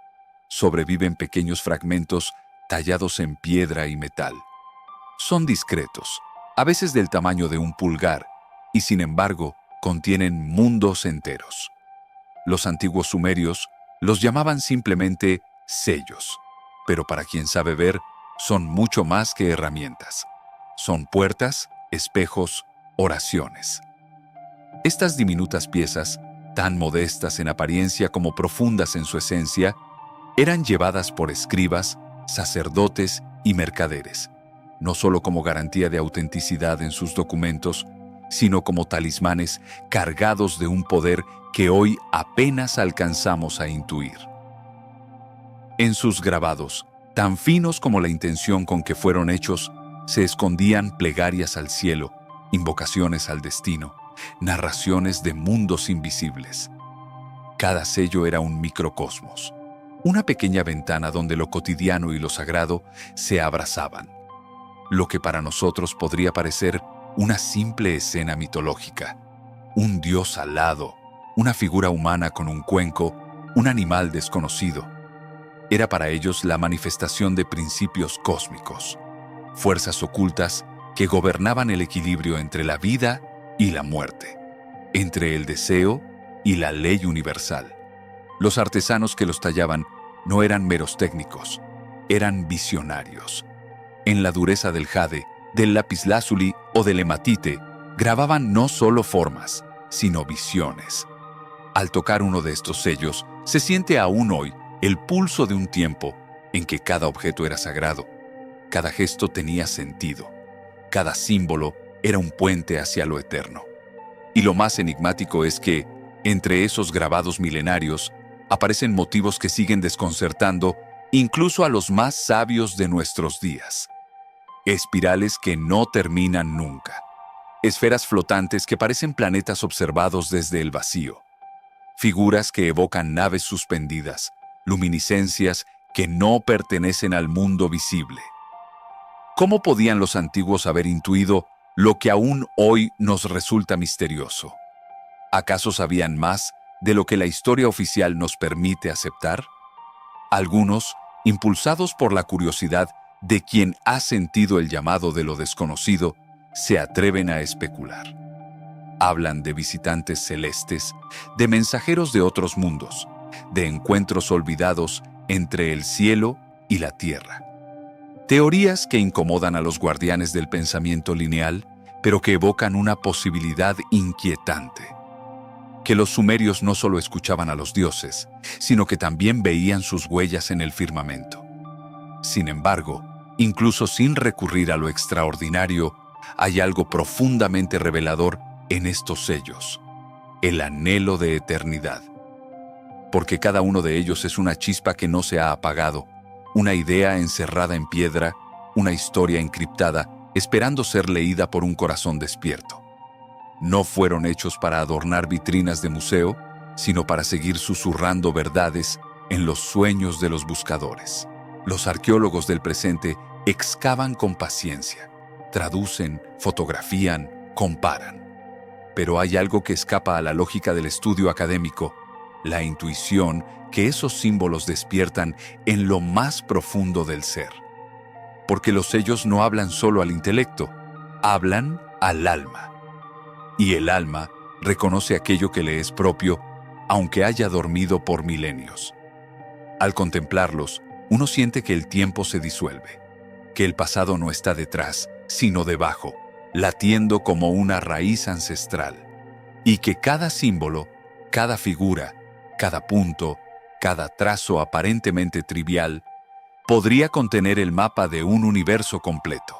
sobreviven pequeños fragmentos tallados en piedra y metal. Son discretos, a veces del tamaño de un pulgar, y sin embargo contienen mundos enteros. Los antiguos sumerios los llamaban simplemente sellos, pero para quien sabe ver, son mucho más que herramientas. Son puertas, espejos, oraciones. Estas diminutas piezas, tan modestas en apariencia como profundas en su esencia, eran llevadas por escribas, sacerdotes y mercaderes, no solo como garantía de autenticidad en sus documentos, sino como talismanes cargados de un poder que hoy apenas alcanzamos a intuir. En sus grabados, tan finos como la intención con que fueron hechos, se escondían plegarias al cielo, invocaciones al destino, narraciones de mundos invisibles. Cada sello era un microcosmos, una pequeña ventana donde lo cotidiano y lo sagrado se abrazaban. Lo que para nosotros podría parecer una simple escena mitológica, un dios alado, una figura humana con un cuenco, un animal desconocido, era para ellos la manifestación de principios cósmicos, fuerzas ocultas que gobernaban el equilibrio entre la vida y la muerte, entre el deseo y la ley universal. Los artesanos que los tallaban no eran meros técnicos, eran visionarios. En la dureza del jade, del lapislázuli o del hematite, grababan no solo formas, sino visiones. Al tocar uno de estos sellos, se siente aún hoy el pulso de un tiempo en que cada objeto era sagrado, cada gesto tenía sentido, cada símbolo era un puente hacia lo eterno. Y lo más enigmático es que, entre esos grabados milenarios, aparecen motivos que siguen desconcertando incluso a los más sabios de nuestros días. Espirales que no terminan nunca. Esferas flotantes que parecen planetas observados desde el vacío. Figuras que evocan naves suspendidas, luminiscencias que no pertenecen al mundo visible. ¿Cómo podían los antiguos haber intuido lo que aún hoy nos resulta misterioso? ¿Acaso sabían más de lo que la historia oficial nos permite aceptar? Algunos, impulsados por la curiosidad de quien ha sentido el llamado de lo desconocido, se atreven a especular. Hablan de visitantes celestes, de mensajeros de otros mundos, de encuentros olvidados entre el cielo y la tierra. Teorías que incomodan a los guardianes del pensamiento lineal, pero que evocan una posibilidad inquietante. Que los sumerios no solo escuchaban a los dioses, sino que también veían sus huellas en el firmamento. Sin embargo, incluso sin recurrir a lo extraordinario, hay algo profundamente revelador en estos sellos: el anhelo de eternidad. Porque cada uno de ellos es una chispa que no se ha apagado, una idea encerrada en piedra, una historia encriptada, esperando ser leída por un corazón despierto. No fueron hechos para adornar vitrinas de museo, sino para seguir susurrando verdades en los sueños de los buscadores. Los arqueólogos del presente excavan con paciencia, traducen, fotografían, comparan. Pero hay algo que escapa a la lógica del estudio académico: la intuición que esos símbolos despiertan en lo más profundo del ser. Porque los sellos no hablan solo al intelecto, hablan al alma. Y el alma reconoce aquello que le es propio, aunque haya dormido por milenios. Al contemplarlos, uno siente que el tiempo se disuelve, que el pasado no está detrás, sino debajo, latiendo como una raíz ancestral, y que cada símbolo, cada figura, cada punto, cada trazo aparentemente trivial, podría contener el mapa de un universo completo.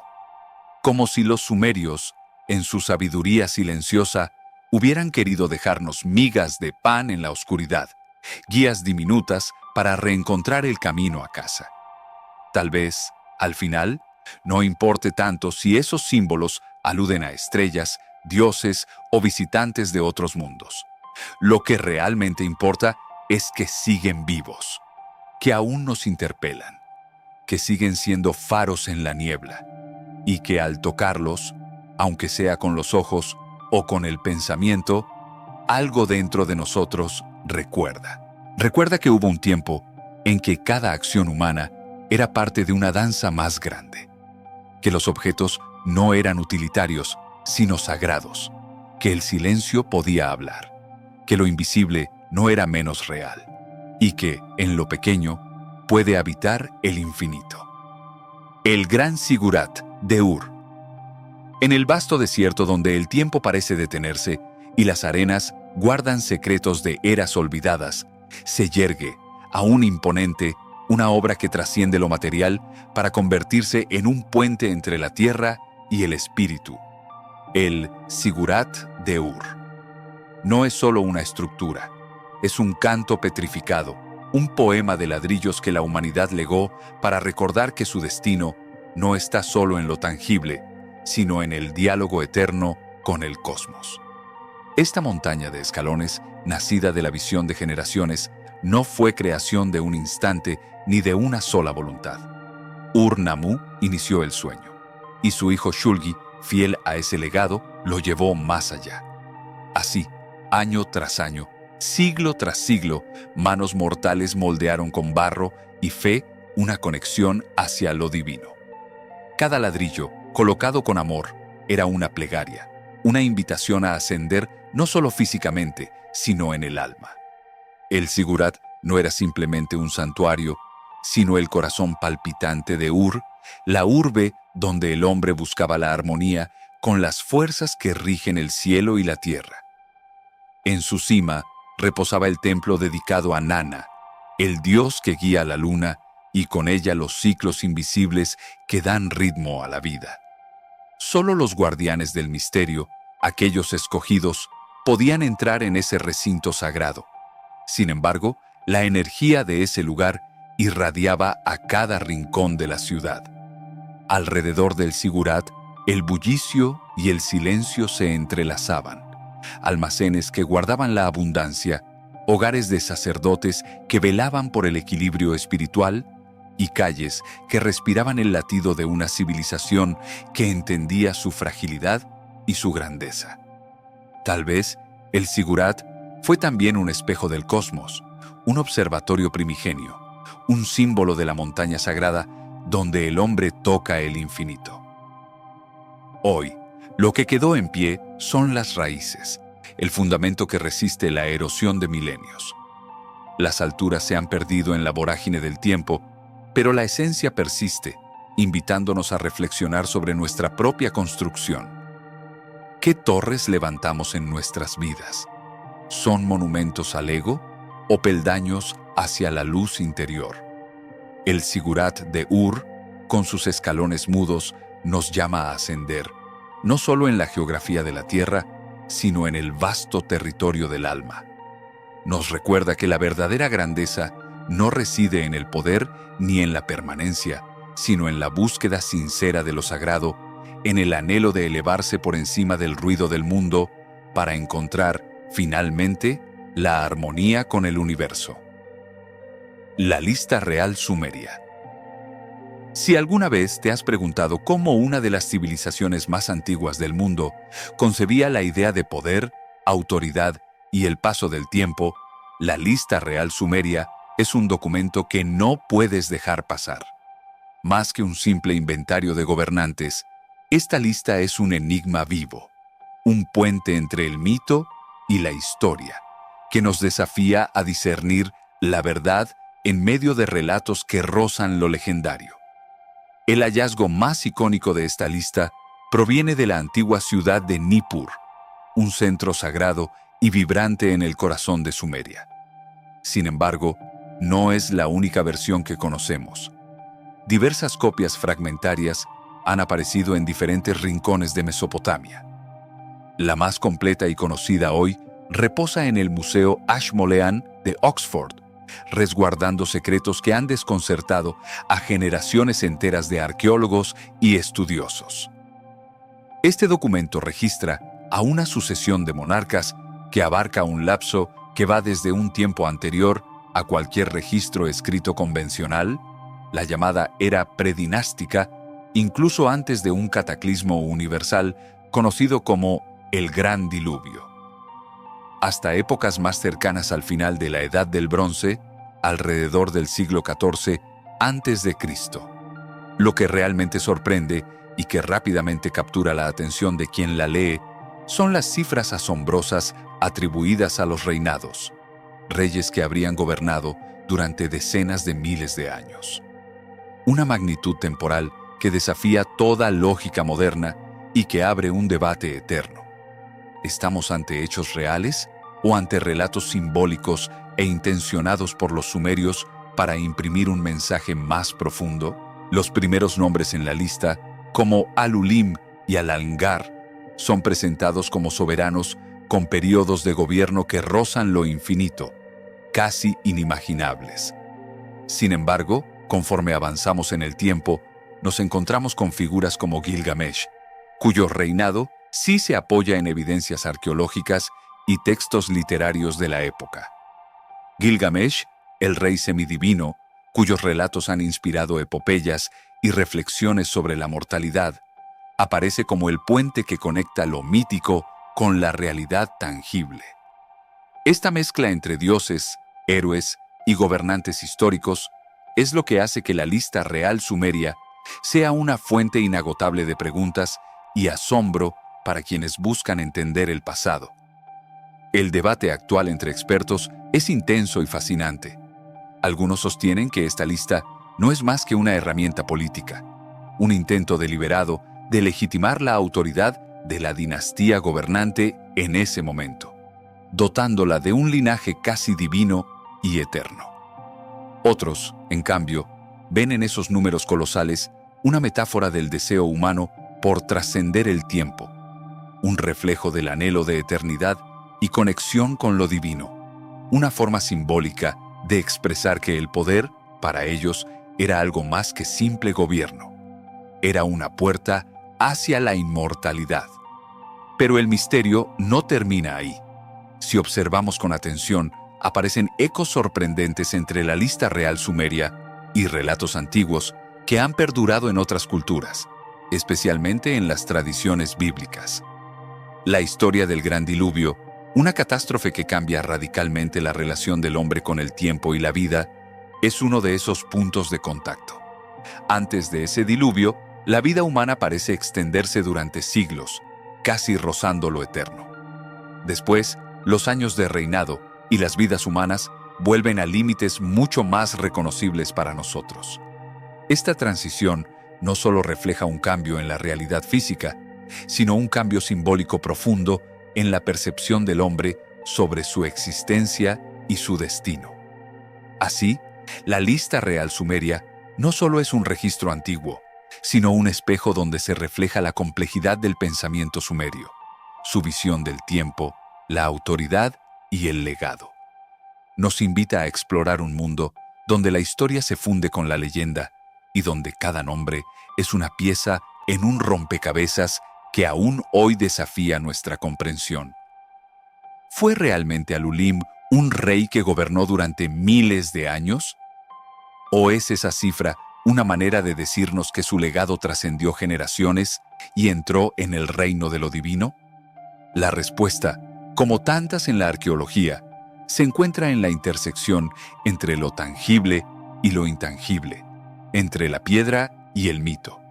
Como si los sumerios, en su sabiduría silenciosa, hubieran querido dejarnos migas de pan en la oscuridad, guías diminutas para reencontrar el camino a casa. Tal vez, al final, no importe tanto si esos símbolos aluden a estrellas, dioses o visitantes de otros mundos. Lo que realmente importa es que siguen vivos, que aún nos interpelan, que siguen siendo faros en la niebla, y que al tocarlos, aunque sea con los ojos o con el pensamiento, algo dentro de nosotros recuerda. Recuerda que hubo un tiempo en que cada acción humana era parte de una danza más grande, que los objetos no eran utilitarios, sino sagrados, que el silencio podía hablar, que lo invisible no era menos real, y que, en lo pequeño, puede habitar el infinito. El gran Sigurat de Ur. En el vasto desierto donde el tiempo parece detenerse y las arenas guardan secretos de eras olvidadas, se yergue, aún imponente, una obra que trasciende lo material para convertirse en un puente entre la tierra y el espíritu. El Sigurat de Ur. No es solo una estructura, es un canto petrificado, un poema de ladrillos que la humanidad legó para recordar que su destino no está solo en lo tangible, sino en el diálogo eterno con el cosmos. Esta montaña de escalones, nacida de la visión de generaciones, no fue creación de un instante ni de una sola voluntad. Ur-Nammu inició el sueño, y su hijo Shulgi, fiel a ese legado, lo llevó más allá. Así, año tras año, siglo tras siglo, manos mortales moldearon con barro y fe una conexión hacia lo divino. Cada ladrillo, colocado con amor, era una plegaria, una invitación a ascender no solo físicamente, sino en el alma. El Sigurat no era simplemente un santuario, sino el corazón palpitante de Ur, la urbe donde el hombre buscaba la armonía con las fuerzas que rigen el cielo y la tierra. En su cima reposaba el templo dedicado a Nana, el dios que guía la luna y con ella los ciclos invisibles que dan ritmo a la vida. Solo los guardianes del misterio, aquellos escogidos, podían entrar en ese recinto sagrado. Sin embargo, la energía de ese lugar irradiaba a cada rincón de la ciudad. Alrededor del Sigurat, el bullicio y el silencio se entrelazaban. Almacenes que guardaban la abundancia, hogares de sacerdotes que velaban por el equilibrio espiritual y calles que respiraban el latido de una civilización que entendía su fragilidad y su grandeza. Tal vez el Sigurat fue también un espejo del cosmos, un observatorio primigenio, un símbolo de la montaña sagrada donde el hombre toca el infinito. Hoy, lo que quedó en pie son las raíces, el fundamento que resiste la erosión de milenios. Las alturas se han perdido en la vorágine del tiempo, pero la esencia persiste, invitándonos a reflexionar sobre nuestra propia construcción. ¿Qué torres levantamos en nuestras vidas? ¿Son monumentos al ego o peldaños hacia la luz interior? El Sigurat de Ur, con sus escalones mudos, nos llama a ascender, no solo en la geografía de la Tierra, sino en el vasto territorio del alma. Nos recuerda que la verdadera grandeza no reside en el poder ni en la permanencia, sino en la búsqueda sincera de lo sagrado, en el anhelo de elevarse por encima del ruido del mundo para encontrar, finalmente, la armonía con el universo. La lista real sumeria. Si alguna vez te has preguntado cómo una de las civilizaciones más antiguas del mundo concebía la idea de poder, autoridad y el paso del tiempo, la lista real sumeria es un documento que no puedes dejar pasar. Más que un simple inventario de gobernantes, esta lista es un enigma vivo, un puente entre el mito y la historia, que nos desafía a discernir la verdad en medio de relatos que rozan lo legendario. El hallazgo más icónico de esta lista proviene de la antigua ciudad de Nippur, un centro sagrado y vibrante en el corazón de Sumeria. Sin embargo, no es la única versión que conocemos. Diversas copias fragmentarias han aparecido en diferentes rincones de Mesopotamia. La más completa y conocida hoy reposa en el Museo Ashmolean de Oxford, resguardando secretos que han desconcertado a generaciones enteras de arqueólogos y estudiosos. Este documento registra a una sucesión de monarcas que abarca un lapso que va desde un tiempo anterior a cualquier registro escrito convencional, la llamada era predinástica, incluso antes de un cataclismo universal conocido como el Gran Diluvio, hasta épocas más cercanas al final de la Edad del Bronce, alrededor del siglo XIV a.C. Lo que realmente sorprende y que rápidamente captura la atención de quien la lee son las cifras asombrosas atribuidas a los reinados, reyes que habrían gobernado durante decenas de miles de años. Una magnitud temporal que desafía toda lógica moderna y que abre un debate eterno. ¿Estamos ante hechos reales o ante relatos simbólicos e intencionados por los sumerios para imprimir un mensaje más profundo? Los primeros nombres en la lista, como Al-Ulim y Al-Angar, son presentados como soberanos con periodos de gobierno que rozan lo infinito, casi inimaginables. Sin embargo, conforme avanzamos en el tiempo, nos encontramos con figuras como Gilgamesh, cuyo reinado sí se apoya en evidencias arqueológicas y textos literarios de la época. Gilgamesh, el rey semidivino, cuyos relatos han inspirado epopeyas y reflexiones sobre la mortalidad, aparece como el puente que conecta lo mítico con la realidad tangible. Esta mezcla entre dioses, héroes y gobernantes históricos es lo que hace que la lista real sumeria sea una fuente inagotable de preguntas y asombro para quienes buscan entender el pasado. El debate actual entre expertos es intenso y fascinante. Algunos sostienen que esta lista no es más que una herramienta política, un intento deliberado de legitimar la autoridad de la dinastía gobernante en ese momento, dotándola de un linaje casi divino y eterno. Otros, en cambio, ven en esos números colosales una metáfora del deseo humano por trascender el tiempo, un reflejo del anhelo de eternidad y conexión con lo divino, una forma simbólica de expresar que el poder, para ellos, era algo más que simple gobierno. Era una puerta hacia la inmortalidad. Pero el misterio no termina ahí. Si observamos con atención, aparecen ecos sorprendentes entre la lista real sumeria y relatos antiguos que han perdurado en otras culturas, especialmente en las tradiciones bíblicas. La historia del Gran Diluvio, una catástrofe que cambia radicalmente la relación del hombre con el tiempo y la vida, es uno de esos puntos de contacto. Antes de ese diluvio, la vida humana parece extenderse durante siglos, casi rozando lo eterno. Después, los años de reinado y las vidas humanas vuelven a límites mucho más reconocibles para nosotros. Esta transición no solo refleja un cambio en la realidad física, sino un cambio simbólico profundo en la percepción del hombre sobre su existencia y su destino. Así, la lista real sumeria no solo es un registro antiguo, sino un espejo donde se refleja la complejidad del pensamiento sumerio, su visión del tiempo, la autoridad y el legado. Nos invita a explorar un mundo donde la historia se funde con la leyenda y donde cada nombre es una pieza en un rompecabezas que aún hoy desafía nuestra comprensión. ¿Fue realmente Alulim un rey que gobernó durante miles de años? ¿O es esa cifra una manera de decirnos que su legado trascendió generaciones y entró en el reino de lo divino? La respuesta, como tantas en la arqueología, se encuentra en la intersección entre lo tangible y lo intangible, entre la piedra y el mito.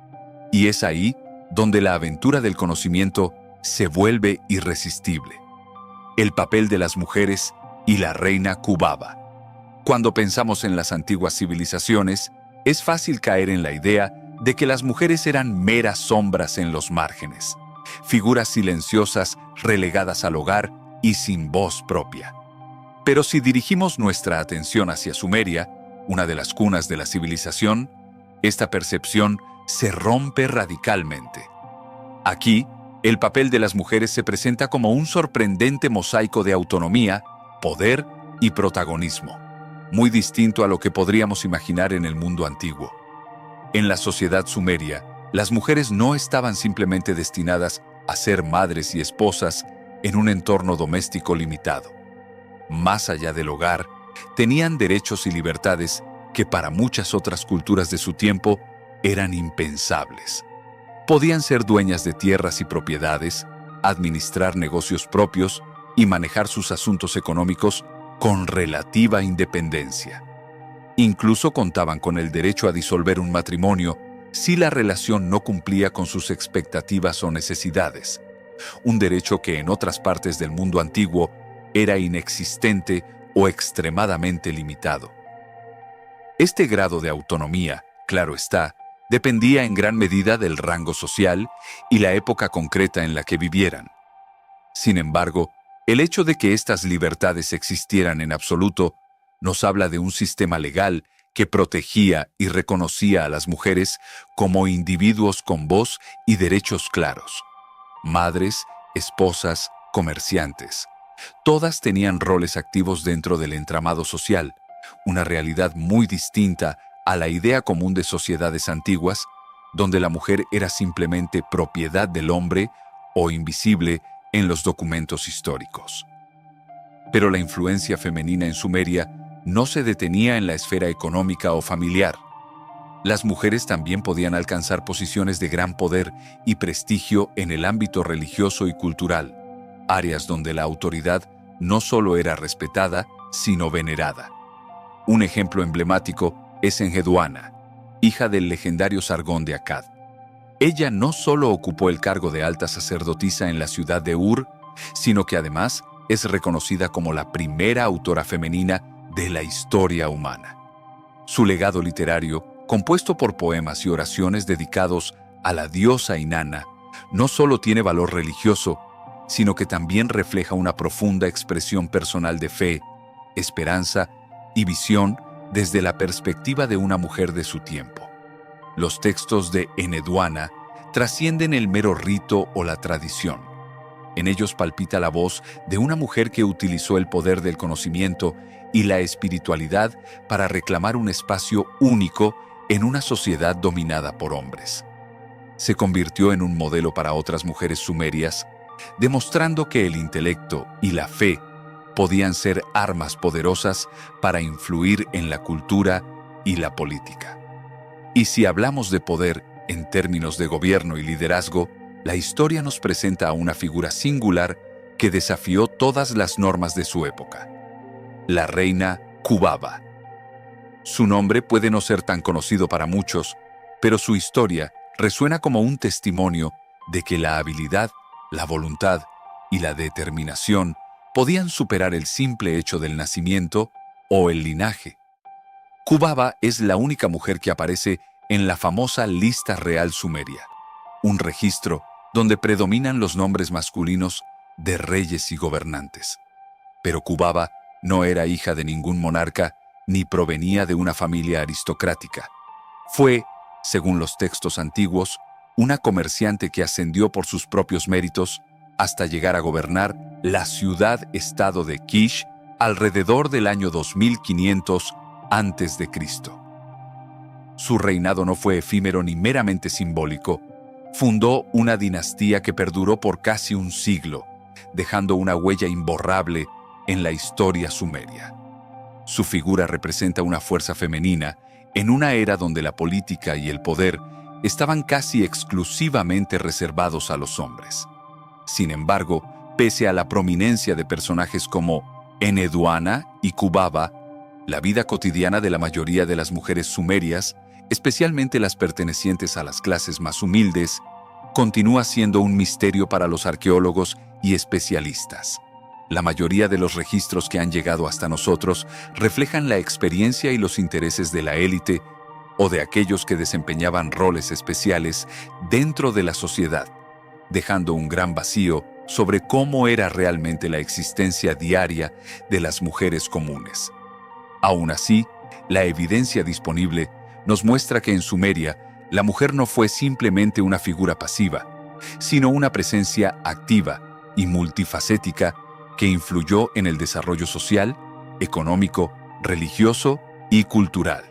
Y es ahí donde la aventura del conocimiento se vuelve irresistible. El papel de las mujeres y la reina Kubaba. Cuando pensamos en las antiguas civilizaciones, es fácil caer en la idea de que las mujeres eran meras sombras en los márgenes, figuras silenciosas relegadas al hogar y sin voz propia. Pero si dirigimos nuestra atención hacia Sumeria, una de las cunas de la civilización, esta percepción se rompe radicalmente. Aquí, el papel de las mujeres se presenta como un sorprendente mosaico de autonomía, poder y protagonismo, muy distinto a lo que podríamos imaginar en el mundo antiguo. En la sociedad sumeria, las mujeres no estaban simplemente destinadas a ser madres y esposas en un entorno doméstico limitado. Más allá del hogar, tenían derechos y libertades que para muchas otras culturas de su tiempo eran impensables. Podían ser dueñas de tierras y propiedades, administrar negocios propios y manejar sus asuntos económicos con relativa independencia. Incluso contaban con el derecho a disolver un matrimonio si la relación no cumplía con sus expectativas o necesidades, un derecho que en otras partes del mundo antiguo era inexistente o extremadamente limitado. Este grado de autonomía, claro está, dependía en gran medida del rango social y la época concreta en la que vivieran. Sin embargo, el hecho de que estas libertades existieran en absoluto nos habla de un sistema legal que protegía y reconocía a las mujeres como individuos con voz y derechos claros. Madres, esposas, comerciantes. Todas tenían roles activos dentro del entramado social, una realidad muy distinta a la idea común de sociedades antiguas, donde la mujer era simplemente propiedad del hombre o invisible en los documentos históricos. Pero la influencia femenina en Sumeria no se detenía en la esfera económica o familiar. Las mujeres también podían alcanzar posiciones de gran poder y prestigio en el ámbito religioso y cultural, áreas donde la autoridad no solo era respetada, sino venerada. Un ejemplo emblemático es Enheduanna, hija del legendario Sargón de Akkad. Ella no solo ocupó el cargo de alta sacerdotisa en la ciudad de Ur, sino que además es reconocida como la primera autora femenina de la historia humana. Su legado literario, compuesto por poemas y oraciones dedicados a la diosa Inanna, no solo tiene valor religioso, sino que también refleja una profunda expresión personal de fe, esperanza y visión desde la perspectiva de una mujer de su tiempo. Los textos de Enheduanna trascienden el mero rito o la tradición. En ellos palpita la voz de una mujer que utilizó el poder del conocimiento y la espiritualidad para reclamar un espacio único en una sociedad dominada por hombres. Se convirtió en un modelo para otras mujeres sumerias, demostrando que el intelecto y la fe podían ser armas poderosas para influir en la cultura y la política. Y si hablamos de poder en términos de gobierno y liderazgo, la historia nos presenta a una figura singular que desafió todas las normas de su época: la reina Kubaba. Su nombre puede no ser tan conocido para muchos, pero su historia resuena como un testimonio de que la habilidad, la voluntad y la determinación podían superar el simple hecho del nacimiento o el linaje. Kubaba es la única mujer que aparece en la famosa Lista Real Sumeria, un registro donde predominan los nombres masculinos de reyes y gobernantes. Pero Kubaba no era hija de ningún monarca ni provenía de una familia aristocrática. Fue, según los textos antiguos, una comerciante que ascendió por sus propios méritos hasta llegar a gobernar la ciudad-estado de Kish alrededor del año 2500 a.C. Su reinado no fue efímero ni meramente simbólico. Fundó una dinastía que perduró por casi un siglo, dejando una huella imborrable en la historia sumeria. Su figura representa una fuerza femenina en una era donde la política y el poder estaban casi exclusivamente reservados a los hombres. Sin embargo, pese a la prominencia de personajes como Enheduanna y Kubaba, la vida cotidiana de la mayoría de las mujeres sumerias, especialmente las pertenecientes a las clases más humildes, continúa siendo un misterio para los arqueólogos y especialistas. La mayoría de los registros que han llegado hasta nosotros reflejan la experiencia y los intereses de la élite o de aquellos que desempeñaban roles especiales dentro de la sociedad, dejando un gran vacío sobre cómo era realmente la existencia diaria de las mujeres comunes. Aún así, la evidencia disponible nos muestra que en Sumeria la mujer no fue simplemente una figura pasiva, sino una presencia activa y multifacética que influyó en el desarrollo social, económico, religioso y cultural.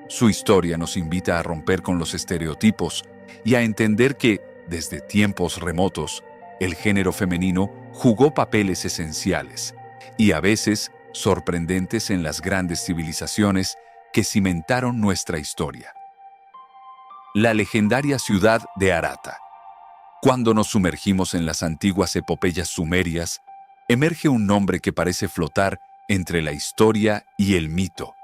Su historia nos invita a romper con los estereotipos y a entender que, desde tiempos remotos, el género femenino jugó papeles esenciales y a veces sorprendentes en las grandes civilizaciones que cimentaron nuestra historia. La legendaria ciudad de Arata. Cuando nos sumergimos en las antiguas epopeyas sumerias, emerge un nombre que parece flotar entre la historia y el mito,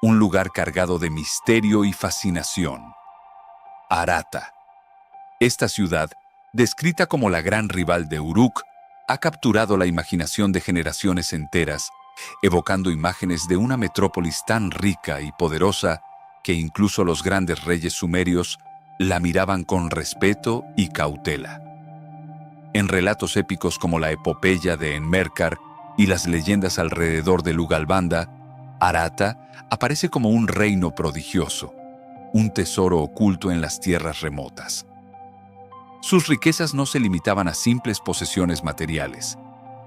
un lugar cargado de misterio y fascinación. Arata. Esta ciudad, descrita como la gran rival de Uruk, ha capturado la imaginación de generaciones enteras, evocando imágenes de una metrópolis tan rica y poderosa que incluso los grandes reyes sumerios la miraban con respeto y cautela. En relatos épicos como la epopeya de Enmerkar y las leyendas alrededor de Lugalbanda, Arata aparece como un reino prodigioso, un tesoro oculto en las tierras remotas. Sus riquezas no se limitaban a simples posesiones materiales.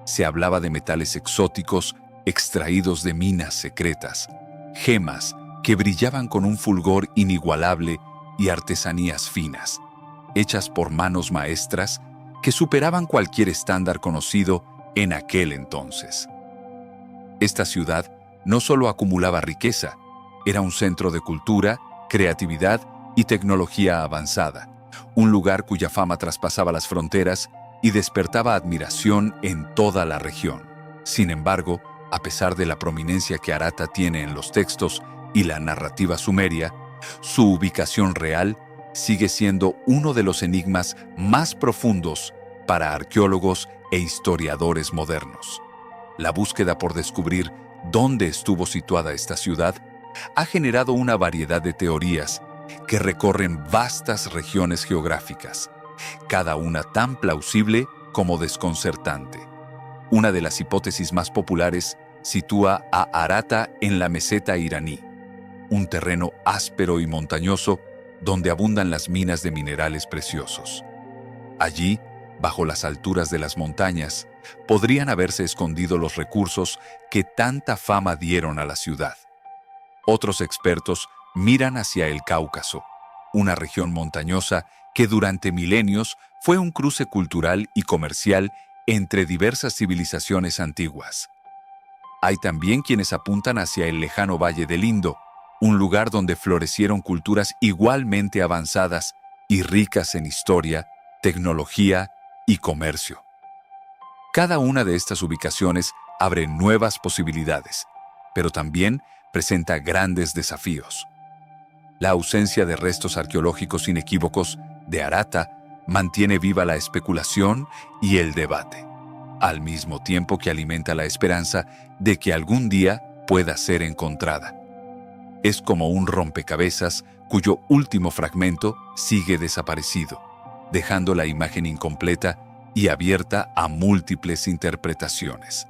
Se hablaba de metales exóticos extraídos de minas secretas, gemas que brillaban con un fulgor inigualable y artesanías finas, hechas por manos maestras que superaban cualquier estándar conocido en aquel entonces. Esta ciudad no solo acumulaba riqueza, era un centro de cultura, creatividad y tecnología avanzada, un lugar cuya fama traspasaba las fronteras y despertaba admiración en toda la región. Sin embargo, a pesar de la prominencia que Arata tiene en los textos y la narrativa sumeria, su ubicación real sigue siendo uno de los enigmas más profundos para arqueólogos e historiadores modernos. La búsqueda por descubrir dónde estuvo situada esta ciudad ha generado una variedad de teorías que recorren vastas regiones geográficas, cada una tan plausible como desconcertante. Una de las hipótesis más populares sitúa a Arata en la meseta iraní, un terreno áspero y montañoso donde abundan las minas de minerales preciosos. Allí, bajo las alturas de las montañas, podrían haberse escondido los recursos que tanta fama dieron a la ciudad. Otros expertos miran hacia el Cáucaso, una región montañosa que durante milenios fue un cruce cultural y comercial entre diversas civilizaciones antiguas. Hay también quienes apuntan hacia el lejano Valle del Indo, un lugar donde florecieron culturas igualmente avanzadas y ricas en historia, tecnología y comercio. Cada una de estas ubicaciones abre nuevas posibilidades, pero también presenta grandes desafíos. La ausencia de restos arqueológicos inequívocos de Arata mantiene viva la especulación y el debate, al mismo tiempo que alimenta la esperanza de que algún día pueda ser encontrada. Es como un rompecabezas cuyo último fragmento sigue desaparecido, dejando la imagen incompleta y abierta a múltiples interpretaciones.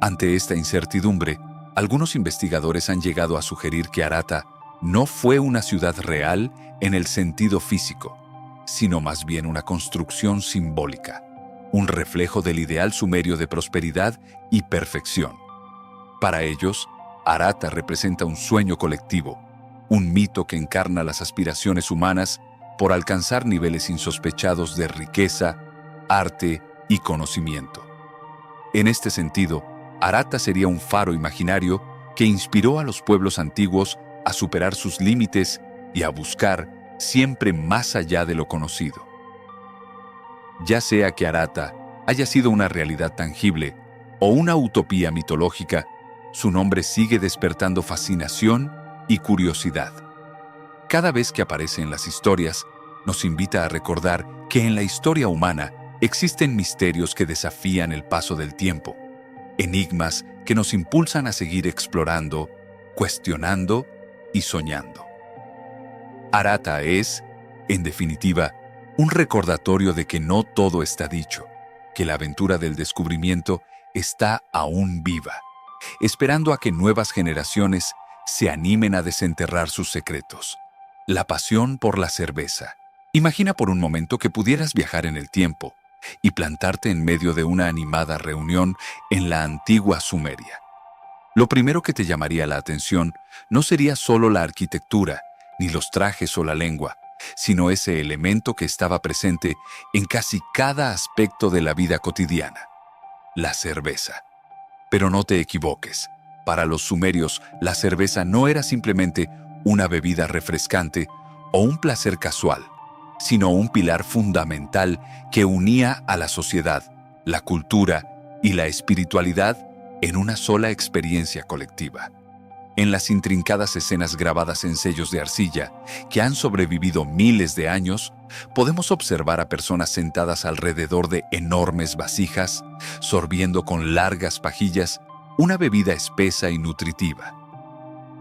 Ante esta incertidumbre, algunos investigadores han llegado a sugerir que Harappa no fue una ciudad real en el sentido físico, sino más bien una construcción simbólica, un reflejo del ideal sumerio de prosperidad y perfección. Para ellos, Harappa representa un sueño colectivo, un mito que encarna las aspiraciones humanas por alcanzar niveles insospechados de riqueza, arte y conocimiento. En este sentido, Harappa sería un faro imaginario que inspiró a los pueblos antiguos a superar sus límites y a buscar siempre más allá de lo conocido. Ya sea que Harappa haya sido una realidad tangible o una utopía mitológica, su nombre sigue despertando fascinación y curiosidad. Cada vez que aparece en las historias, nos invita a recordar que en la historia humana existen misterios que desafían el paso del tiempo, enigmas que nos impulsan a seguir explorando, cuestionando y soñando. Harappa es, en definitiva, un recordatorio de que no todo está dicho, que la aventura del descubrimiento está aún viva, esperando a que nuevas generaciones se animen a desenterrar sus secretos. La pasión por la cerveza. Imagina por un momento que pudieras viajar en el tiempo y plantarte en medio de una animada reunión en la antigua Sumeria. Lo primero que te llamaría la atención no sería solo la arquitectura, ni los trajes o la lengua, sino ese elemento que estaba presente en casi cada aspecto de la vida cotidiana: la cerveza. Pero no te equivoques. Para los sumerios, la cerveza no era simplemente una bebida refrescante o un placer casual, sino un pilar fundamental que unía a la sociedad, la cultura y la espiritualidad en una sola experiencia colectiva. En las intrincadas escenas grabadas en sellos de arcilla, que han sobrevivido miles de años, podemos observar a personas sentadas alrededor de enormes vasijas, sorbiendo con largas pajillas una bebida espesa y nutritiva.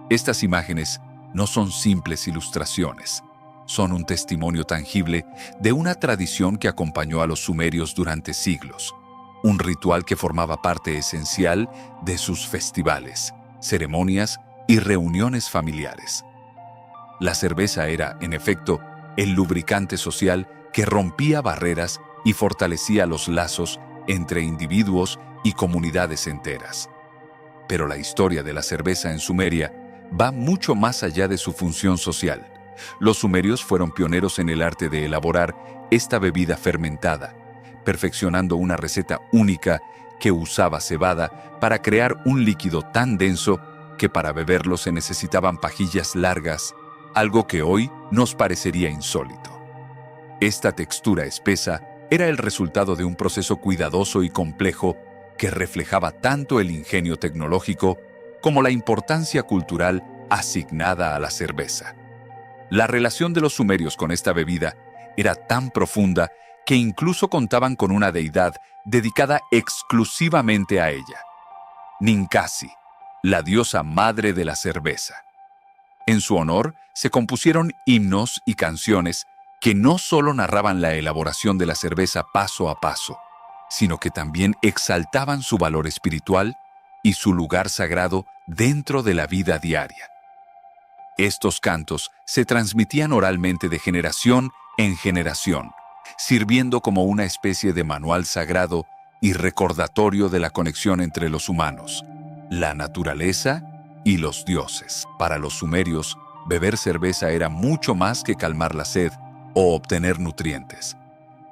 Estas imágenes no son simples ilustraciones, son un testimonio tangible de una tradición que acompañó a los sumerios durante siglos, un ritual que formaba parte esencial de sus festivales, ceremonias y reuniones familiares. La cerveza era, en efecto, el lubricante social que rompía barreras y fortalecía los lazos entre individuos y comunidades enteras. Pero la historia de la cerveza en Sumeria va mucho más allá de su función social. Los sumerios fueron pioneros en el arte de elaborar esta bebida fermentada, perfeccionando una receta única que usaba cebada para crear un líquido tan denso que para beberlo se necesitaban pajillas largas, algo que hoy nos parecería insólito. Esta textura espesa era el resultado de un proceso cuidadoso y complejo que reflejaba tanto el ingenio tecnológico como la importancia cultural asignada a la cerveza. La relación de los sumerios con esta bebida era tan profunda que incluso contaban con una deidad dedicada exclusivamente a ella: Ninkasi, la diosa madre de la cerveza. En su honor se compusieron himnos y canciones que no solo narraban la elaboración de la cerveza paso a paso, sino que también exaltaban su valor espiritual y su lugar sagrado dentro de la vida diaria. Estos cantos se transmitían oralmente de generación en generación, sirviendo como una especie de manual sagrado y recordatorio de la conexión entre los humanos, la naturaleza y los dioses. Para los sumerios, beber cerveza era mucho más que calmar la sed o obtener nutrientes.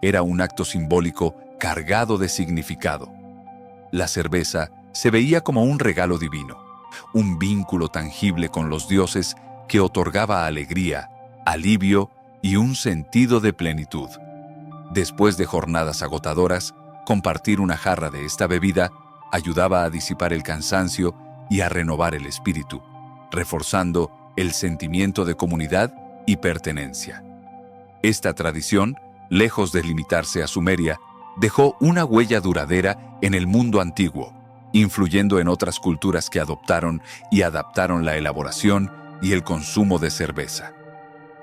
Era un acto simbólico cargado de significado. La cerveza se veía como un regalo divino, un vínculo tangible con los dioses que otorgaba alegría, alivio y un sentido de plenitud. Después de jornadas agotadoras, compartir una jarra de esta bebida ayudaba a disipar el cansancio y a renovar el espíritu, reforzando el sentimiento de comunidad y pertenencia. Esta tradición, lejos de limitarse a Sumeria, dejó una huella duradera en el mundo antiguo, influyendo en otras culturas que adoptaron y adaptaron la elaboración y el consumo de cerveza.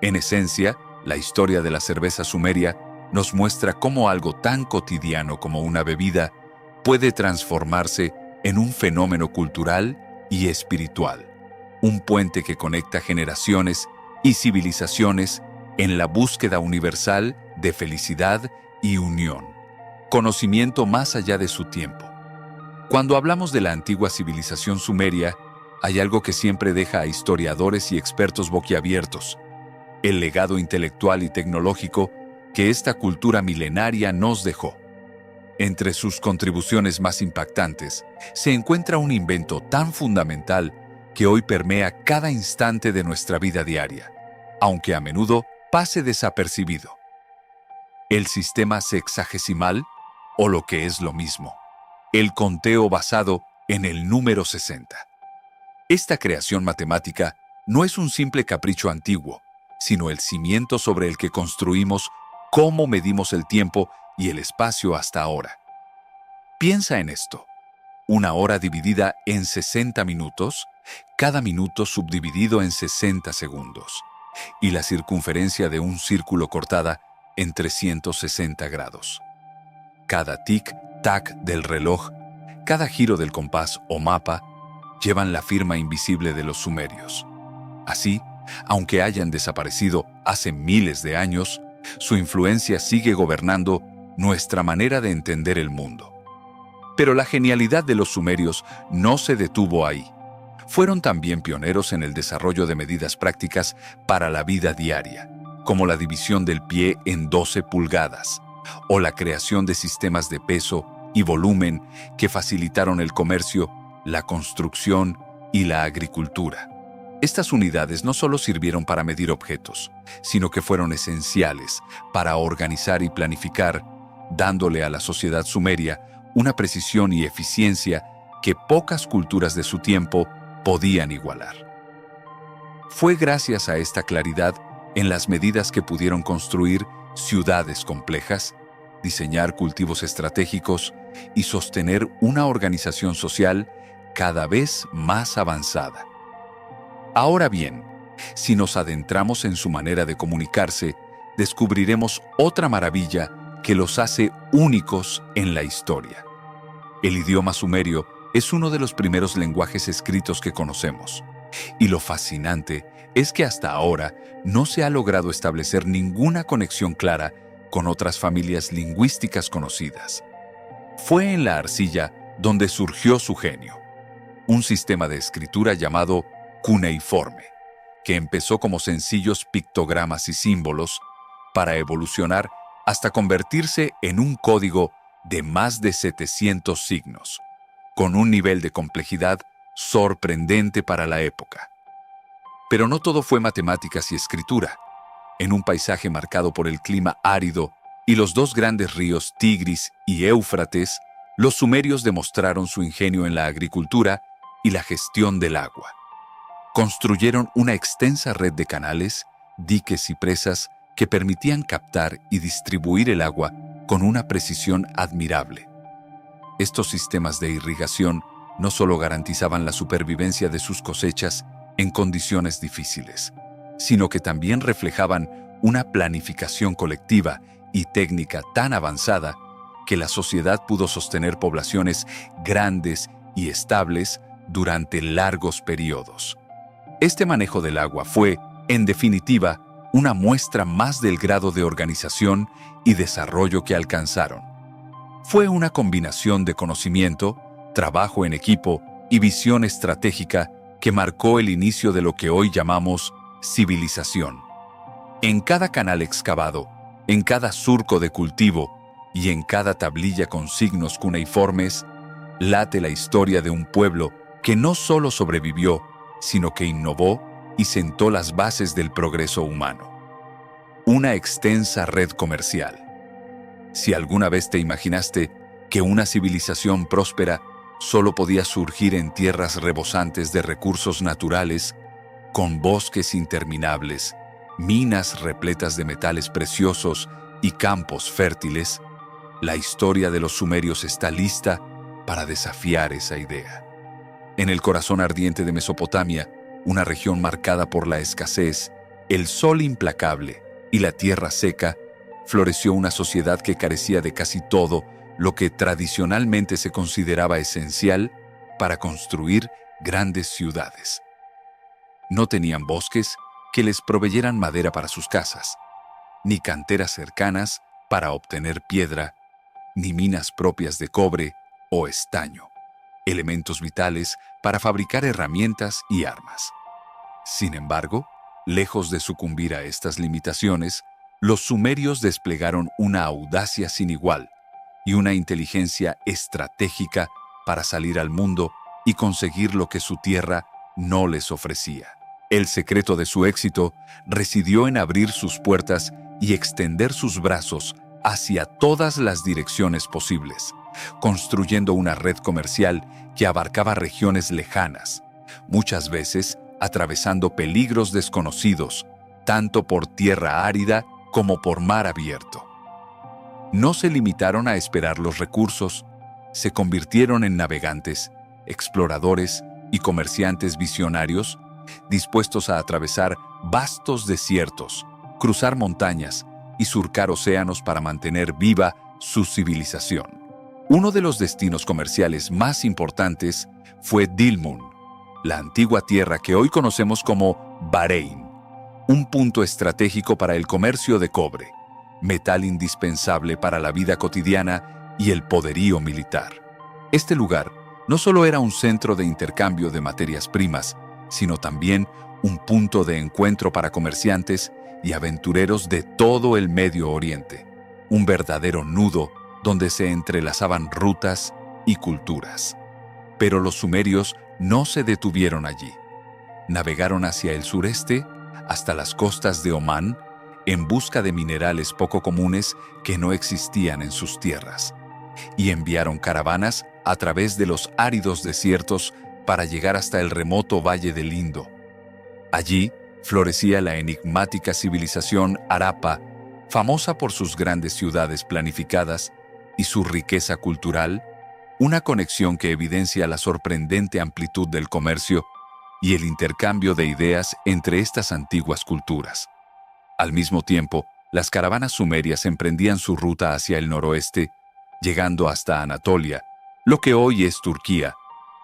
En esencia, La historia de la cerveza sumeria nos muestra cómo algo tan cotidiano como una bebida puede transformarse en un fenómeno cultural y espiritual, un puente que conecta generaciones y civilizaciones en la búsqueda universal de felicidad y unión, conocimiento más allá de su tiempo. Cuando hablamos de la antigua civilización sumeria, hay algo que siempre deja a historiadores y expertos boquiabiertos: el legado intelectual y tecnológico que esta cultura milenaria nos dejó. Entre sus contribuciones más impactantes se encuentra un invento tan fundamental que hoy permea cada instante de nuestra vida diaria, aunque a menudo pase desapercibido: el sistema sexagesimal, o lo que es lo mismo, el conteo basado en el número 60. Esta creación matemática no es un simple capricho antiguo, sino el cimiento sobre el que construimos cómo medimos el tiempo y el espacio hasta ahora. Piensa en esto: una hora dividida en 60 minutos, cada minuto subdividido en 60 segundos, y la circunferencia de un círculo cortada en 360 grados. Cada tic-tac del reloj, cada giro del compás o mapa, llevan la firma invisible de los sumerios. Así, aunque hayan desaparecido hace miles de años, su influencia sigue gobernando nuestra manera de entender el mundo. Pero la genialidad de los sumerios no se detuvo ahí. Fueron también pioneros en el desarrollo de medidas prácticas para la vida diaria, como la división del pie en 12 pulgadas, o la creación de sistemas de peso y volumen que facilitaron el comercio, la construcción y la agricultura. Estas unidades no solo sirvieron para medir objetos, sino que fueron esenciales para organizar y planificar, dándole a la sociedad sumeria una precisión y eficiencia que pocas culturas de su tiempo podían igualar. Fue gracias a esta claridad en las medidas que pudieron construir ciudades complejas, diseñar cultivos estratégicos y sostener una organización social cada vez más avanzada. Ahora bien, si nos adentramos en su manera de comunicarse, descubriremos otra maravilla que los hace únicos en la historia. El idioma sumerio es uno de los primeros lenguajes escritos que conocemos, y lo fascinante es que hasta ahora no se ha logrado establecer ninguna conexión clara con otras familias lingüísticas conocidas. Fue en la arcilla donde surgió su genio, un sistema de escritura llamado cuneiforme, que empezó como sencillos pictogramas y símbolos para evolucionar hasta convertirse en un código de más de 700 signos, con un nivel de complejidad sorprendente para la época. Pero no todo fue matemáticas y escritura. En un paisaje marcado por el clima árido y los dos grandes ríos Tigris y Éufrates, los sumerios demostraron su ingenio en la agricultura y la gestión del agua. Construyeron una extensa red de canales, diques y presas que permitían captar y distribuir el agua con una precisión admirable. Estos sistemas de irrigación no solo garantizaban la supervivencia de sus cosechas en condiciones difíciles, sino que también reflejaban una planificación colectiva y técnica tan avanzada que la sociedad pudo sostener poblaciones grandes y estables durante largos periodos. Este manejo del agua fue, en definitiva, una muestra más del grado de organización y desarrollo que alcanzaron. Fue una combinación de conocimiento, trabajo en equipo y visión estratégica que marcó el inicio de lo que hoy llamamos civilización. En cada canal excavado, en cada surco de cultivo y en cada tablilla con signos cuneiformes, late la historia de un pueblo que no solo sobrevivió, sino que innovó y sentó las bases del progreso humano. Una extensa red comercial. Si alguna vez te imaginaste que una civilización próspera solo podía surgir en tierras rebosantes de recursos naturales, con bosques interminables, minas repletas de metales preciosos y campos fértiles, la historia de los sumerios está lista para desafiar esa idea. En el corazón ardiente de Mesopotamia, una región marcada por la escasez, el sol implacable y la tierra seca, floreció una sociedad que carecía de casi todo lo que tradicionalmente se consideraba esencial para construir grandes ciudades. No tenían bosques que les proveyeran madera para sus casas, ni canteras cercanas para obtener piedra, ni minas propias de cobre o estaño, elementos vitales para fabricar herramientas y armas. Sin embargo, lejos de sucumbir a estas limitaciones, los sumerios desplegaron una audacia sin igual y una inteligencia estratégica para salir al mundo y conseguir lo que su tierra no les ofrecía. El secreto de su éxito residió en abrir sus puertas y extender sus brazos hacia todas las direcciones posibles, construyendo una red comercial que abarcaba regiones lejanas, muchas veces atravesando peligros desconocidos, tanto por tierra árida como por mar abierto. No se limitaron a esperar los recursos, se convirtieron en navegantes, exploradores y comerciantes visionarios, dispuestos a atravesar vastos desiertos, cruzar montañas y surcar océanos para mantener viva su civilización. Uno de los destinos comerciales más importantes fue Dilmun, la antigua tierra que hoy conocemos como Bahrein, un punto estratégico para el comercio de cobre, metal indispensable para la vida cotidiana y el poderío militar. Este lugar no solo era un centro de intercambio de materias primas, sino también un punto de encuentro para comerciantes y aventureros de todo el Medio Oriente, un verdadero nudo donde se entrelazaban rutas y culturas. Pero los sumerios no se detuvieron allí. Navegaron hacia el sureste, hasta las costas de Omán, en busca de minerales poco comunes que no existían en sus tierras, y enviaron caravanas a través de los áridos desiertos para llegar hasta el remoto valle del Indo. Allí florecía la enigmática civilización Harappa, famosa por sus grandes ciudades planificadas y su riqueza cultural, una conexión que evidencia la sorprendente amplitud del comercio y el intercambio de ideas entre estas antiguas culturas. Al mismo tiempo, las caravanas sumerias emprendían su ruta hacia el noroeste, llegando hasta Anatolia, lo que hoy es Turquía,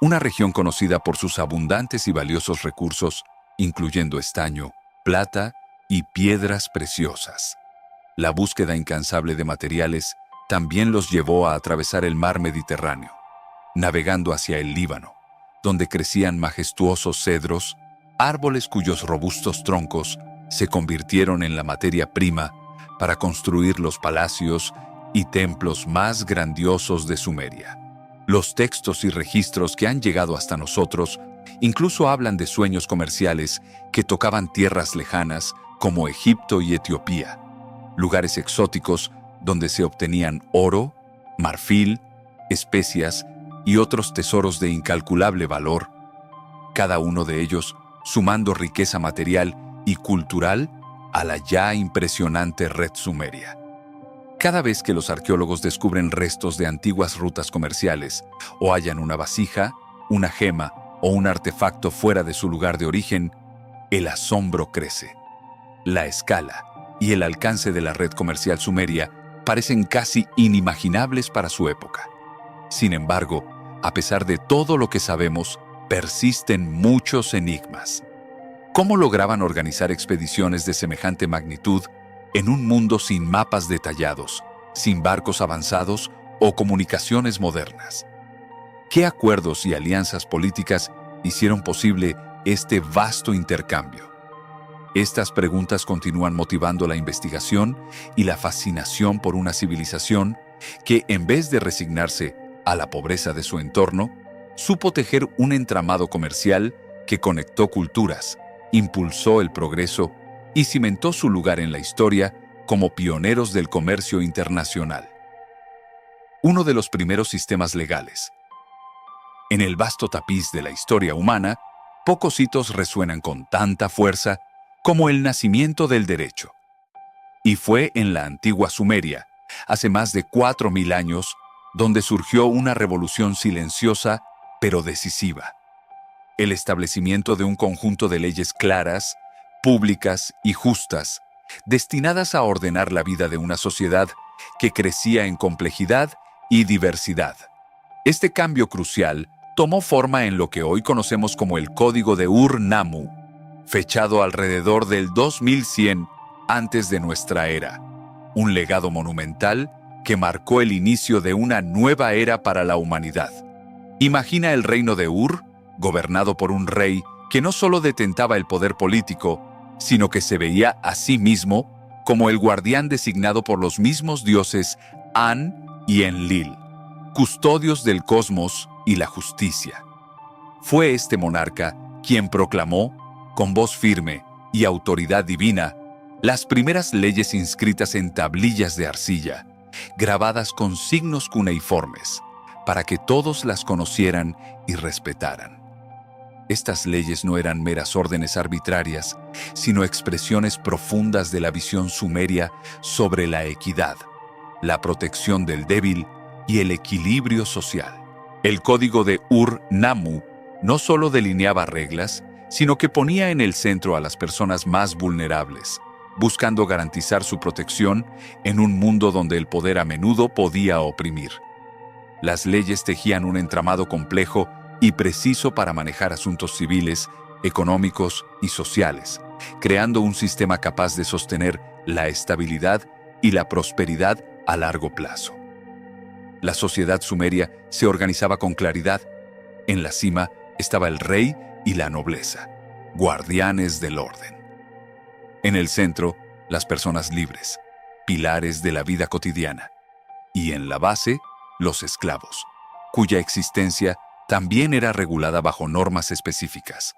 una región conocida por sus abundantes y valiosos recursos, incluyendo estaño, plata y piedras preciosas. La búsqueda incansable de materiales también los llevó a atravesar el mar Mediterráneo, navegando hacia el Líbano, donde crecían majestuosos cedros, árboles cuyos robustos troncos se convirtieron en la materia prima para construir los palacios y templos más grandiosos de Sumeria. Los textos y registros que han llegado hasta nosotros incluso hablan de sueños comerciales que tocaban tierras lejanas como Egipto y Etiopía, lugares exóticos donde se obtenían oro, marfil, especias y otros tesoros de incalculable valor, cada uno de ellos sumando riqueza material y cultural a la ya impresionante red sumeria. Cada vez que los arqueólogos descubren restos de antiguas rutas comerciales o hallan una vasija, una gema o un artefacto fuera de su lugar de origen, el asombro crece. La escala y el alcance de la red comercial sumeria parecen casi inimaginables para su época. Sin embargo, a pesar de todo lo que sabemos, persisten muchos enigmas. ¿Cómo lograban organizar expediciones de semejante magnitud en un mundo sin mapas detallados, sin barcos avanzados o comunicaciones modernas? ¿Qué acuerdos y alianzas políticas hicieron posible este vasto intercambio? Estas preguntas continúan motivando la investigación y la fascinación por una civilización que, en vez de resignarse a la pobreza de su entorno, supo tejer un entramado comercial que conectó culturas, impulsó el progreso y cimentó su lugar en la historia como pioneros del comercio internacional. Uno de los primeros sistemas legales. En el vasto tapiz de la historia humana, pocos hitos resuenan con tanta fuerza como el nacimiento del derecho. Y fue en la antigua Sumeria, hace más de 4.000 años, donde surgió una revolución silenciosa pero decisiva. El establecimiento de un conjunto de leyes claras, públicas y justas destinadas a ordenar la vida de una sociedad que crecía en complejidad y diversidad. Este cambio crucial tomó forma en lo que hoy conocemos como el Código de Ur-Nammu, fechado alrededor del 2100 antes de nuestra era, un legado monumental que marcó el inicio de una nueva era para la humanidad. Imagina el reino de Ur, gobernado por un rey que no solo detentaba el poder político, sino que se veía a sí mismo como el guardián designado por los mismos dioses An y Enlil, custodios del cosmos y la justicia. Fue este monarca quien proclamó, con voz firme y autoridad divina, las primeras leyes inscritas en tablillas de arcilla, grabadas con signos cuneiformes, para que todos las conocieran y respetaran. Estas leyes no eran meras órdenes arbitrarias, sino expresiones profundas de la visión sumeria sobre la equidad, la protección del débil y el equilibrio social. El código de Ur-Nammu no solo delineaba reglas, sino que ponía en el centro a las personas más vulnerables, buscando garantizar su protección en un mundo donde el poder a menudo podía oprimir. Las leyes tejían un entramado complejo y preciso para manejar asuntos civiles, económicos y sociales, creando un sistema capaz de sostener la estabilidad y la prosperidad a largo plazo. La sociedad sumeria se organizaba con claridad. En la cima estaba el rey y la nobleza, guardianes del orden. En el centro, las personas libres, pilares de la vida cotidiana. Y en la base, los esclavos, cuya existencia también era regulada bajo normas específicas.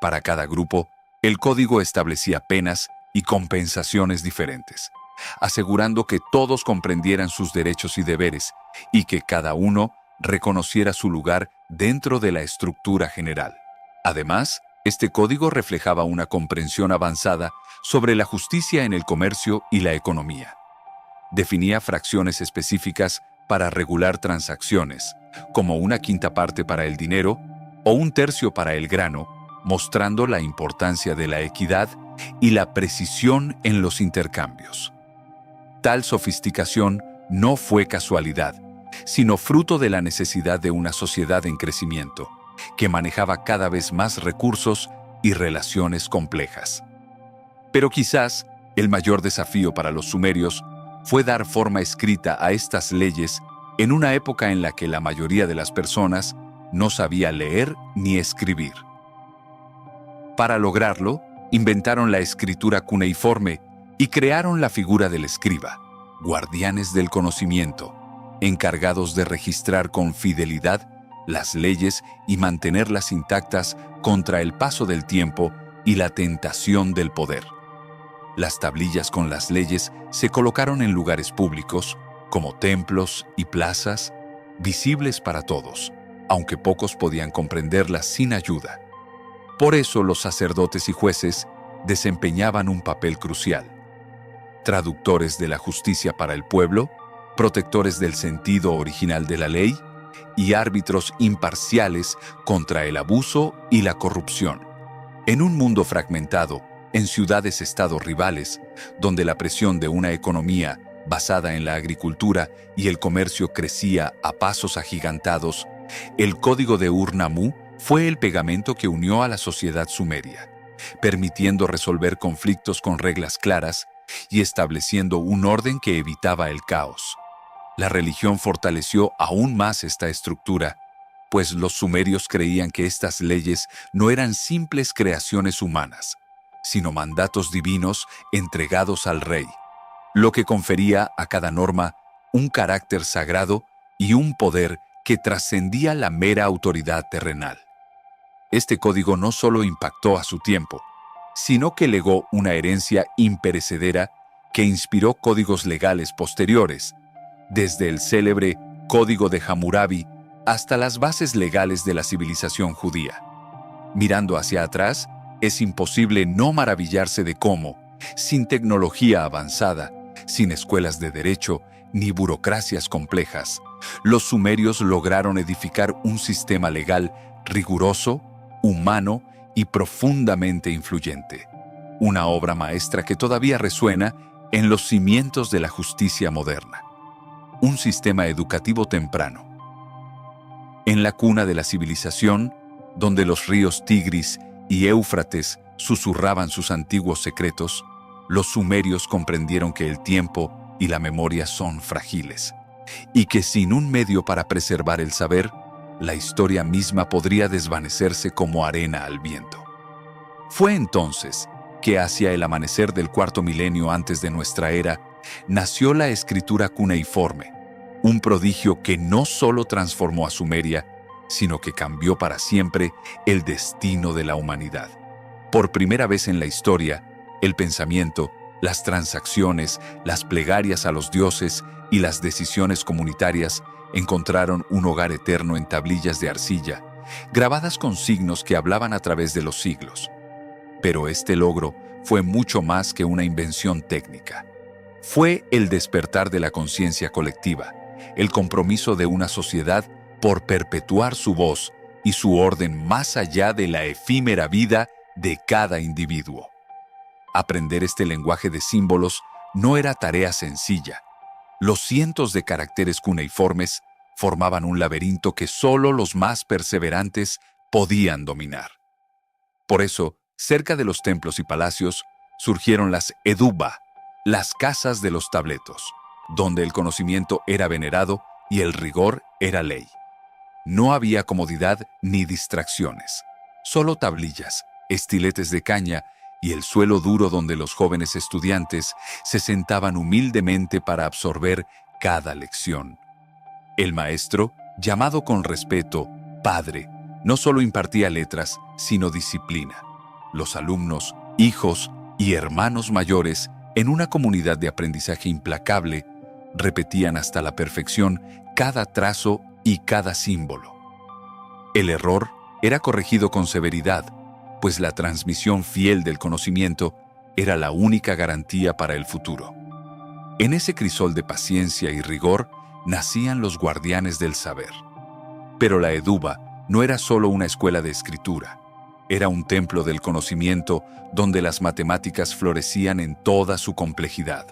Para cada grupo, el código establecía penas y compensaciones diferentes, asegurando que todos comprendieran sus derechos y deberes y que cada uno reconociera su lugar dentro de la estructura general. Además, este código reflejaba una comprensión avanzada sobre la justicia en el comercio y la economía. Definía fracciones específicas para regular transacciones, como una quinta parte para el dinero o un tercio para el grano, mostrando la importancia de la equidad y la precisión en los intercambios. Tal sofisticación no fue casualidad, sino fruto de la necesidad de una sociedad en crecimiento, que manejaba cada vez más recursos y relaciones complejas. Pero quizás el mayor desafío para los sumerios fue dar forma escrita a estas leyes en una época en la que la mayoría de las personas no sabía leer ni escribir. Para lograrlo, inventaron la escritura cuneiforme y crearon la figura del escriba, guardianes del conocimiento, encargados de registrar con fidelidad las leyes y mantenerlas intactas contra el paso del tiempo y la tentación del poder. Las tablillas con las leyes se colocaron en lugares públicos, como templos y plazas, visibles para todos, aunque pocos podían comprenderlas sin ayuda. Por eso los sacerdotes y jueces desempeñaban un papel crucial. Traductores de la justicia para el pueblo, protectores del sentido original de la ley y árbitros imparciales contra el abuso y la corrupción. En un mundo fragmentado, en ciudades-estado rivales, donde la presión de una economía basada en la agricultura y el comercio crecía a pasos agigantados, el Código de Ur-Nammu fue el pegamento que unió a la sociedad sumeria, permitiendo resolver conflictos con reglas claras y estableciendo un orden que evitaba el caos. La religión fortaleció aún más esta estructura, pues los sumerios creían que estas leyes no eran simples creaciones humanas, sino mandatos divinos entregados al rey, lo que confería a cada norma un carácter sagrado y un poder que trascendía la mera autoridad terrenal. Este código no solo impactó a su tiempo, sino que legó una herencia imperecedera que inspiró códigos legales posteriores, desde el célebre Código de Hammurabi hasta las bases legales de la civilización judía. Mirando hacia atrás, es imposible no maravillarse de cómo, sin tecnología avanzada, sin escuelas de derecho ni burocracias complejas, los sumerios lograron edificar un sistema legal riguroso, humano y profundamente influyente. una obra maestra que todavía resuena en los cimientos de la justicia moderna. Un sistema educativo temprano. En la cuna de la civilización, donde los ríos Tigris y Éufrates susurraban sus antiguos secretos, los sumerios comprendieron que el tiempo y la memoria son frágiles, y que sin un medio para preservar el saber, la historia misma podría desvanecerse como arena al viento. Fue entonces que hacia el amanecer del cuarto milenio antes de nuestra era, nació la escritura cuneiforme, un prodigio que no solo transformó a Sumeria, sino que cambió para siempre el destino de la humanidad. Por primera vez en la historia, el pensamiento, las transacciones, las plegarias a los dioses y las decisiones comunitarias encontraron un hogar eterno en tablillas de arcilla, grabadas con signos que hablaban a través de los siglos. Pero este logro fue mucho más que una invención técnica. Fue el despertar de la conciencia colectiva, el compromiso de una sociedad por perpetuar su voz y su orden más allá de la efímera vida de cada individuo. Aprender este lenguaje de símbolos no era tarea sencilla. Los cientos de caracteres cuneiformes formaban un laberinto que solo los más perseverantes podían dominar. Por eso, cerca de los templos y palacios, surgieron las eduba, las casas de los tabletos, donde el conocimiento era venerado y el rigor era ley. No había comodidad ni distracciones, solo tablillas, estiletes de caña y el suelo duro donde los jóvenes estudiantes se sentaban humildemente para absorber cada lección. El maestro, llamado con respeto padre, no solo impartía letras, sino disciplina. Los alumnos, hijos y hermanos mayores, en una comunidad de aprendizaje implacable, repetían hasta la perfección cada trazo y cada símbolo. El error era corregido con severidad, pues la transmisión fiel del conocimiento era la única garantía para el futuro. En ese crisol de paciencia y rigor nacían los guardianes del saber. Pero la eduba no era solo una escuela de escritura, era un templo del conocimiento donde las matemáticas florecían en toda su complejidad.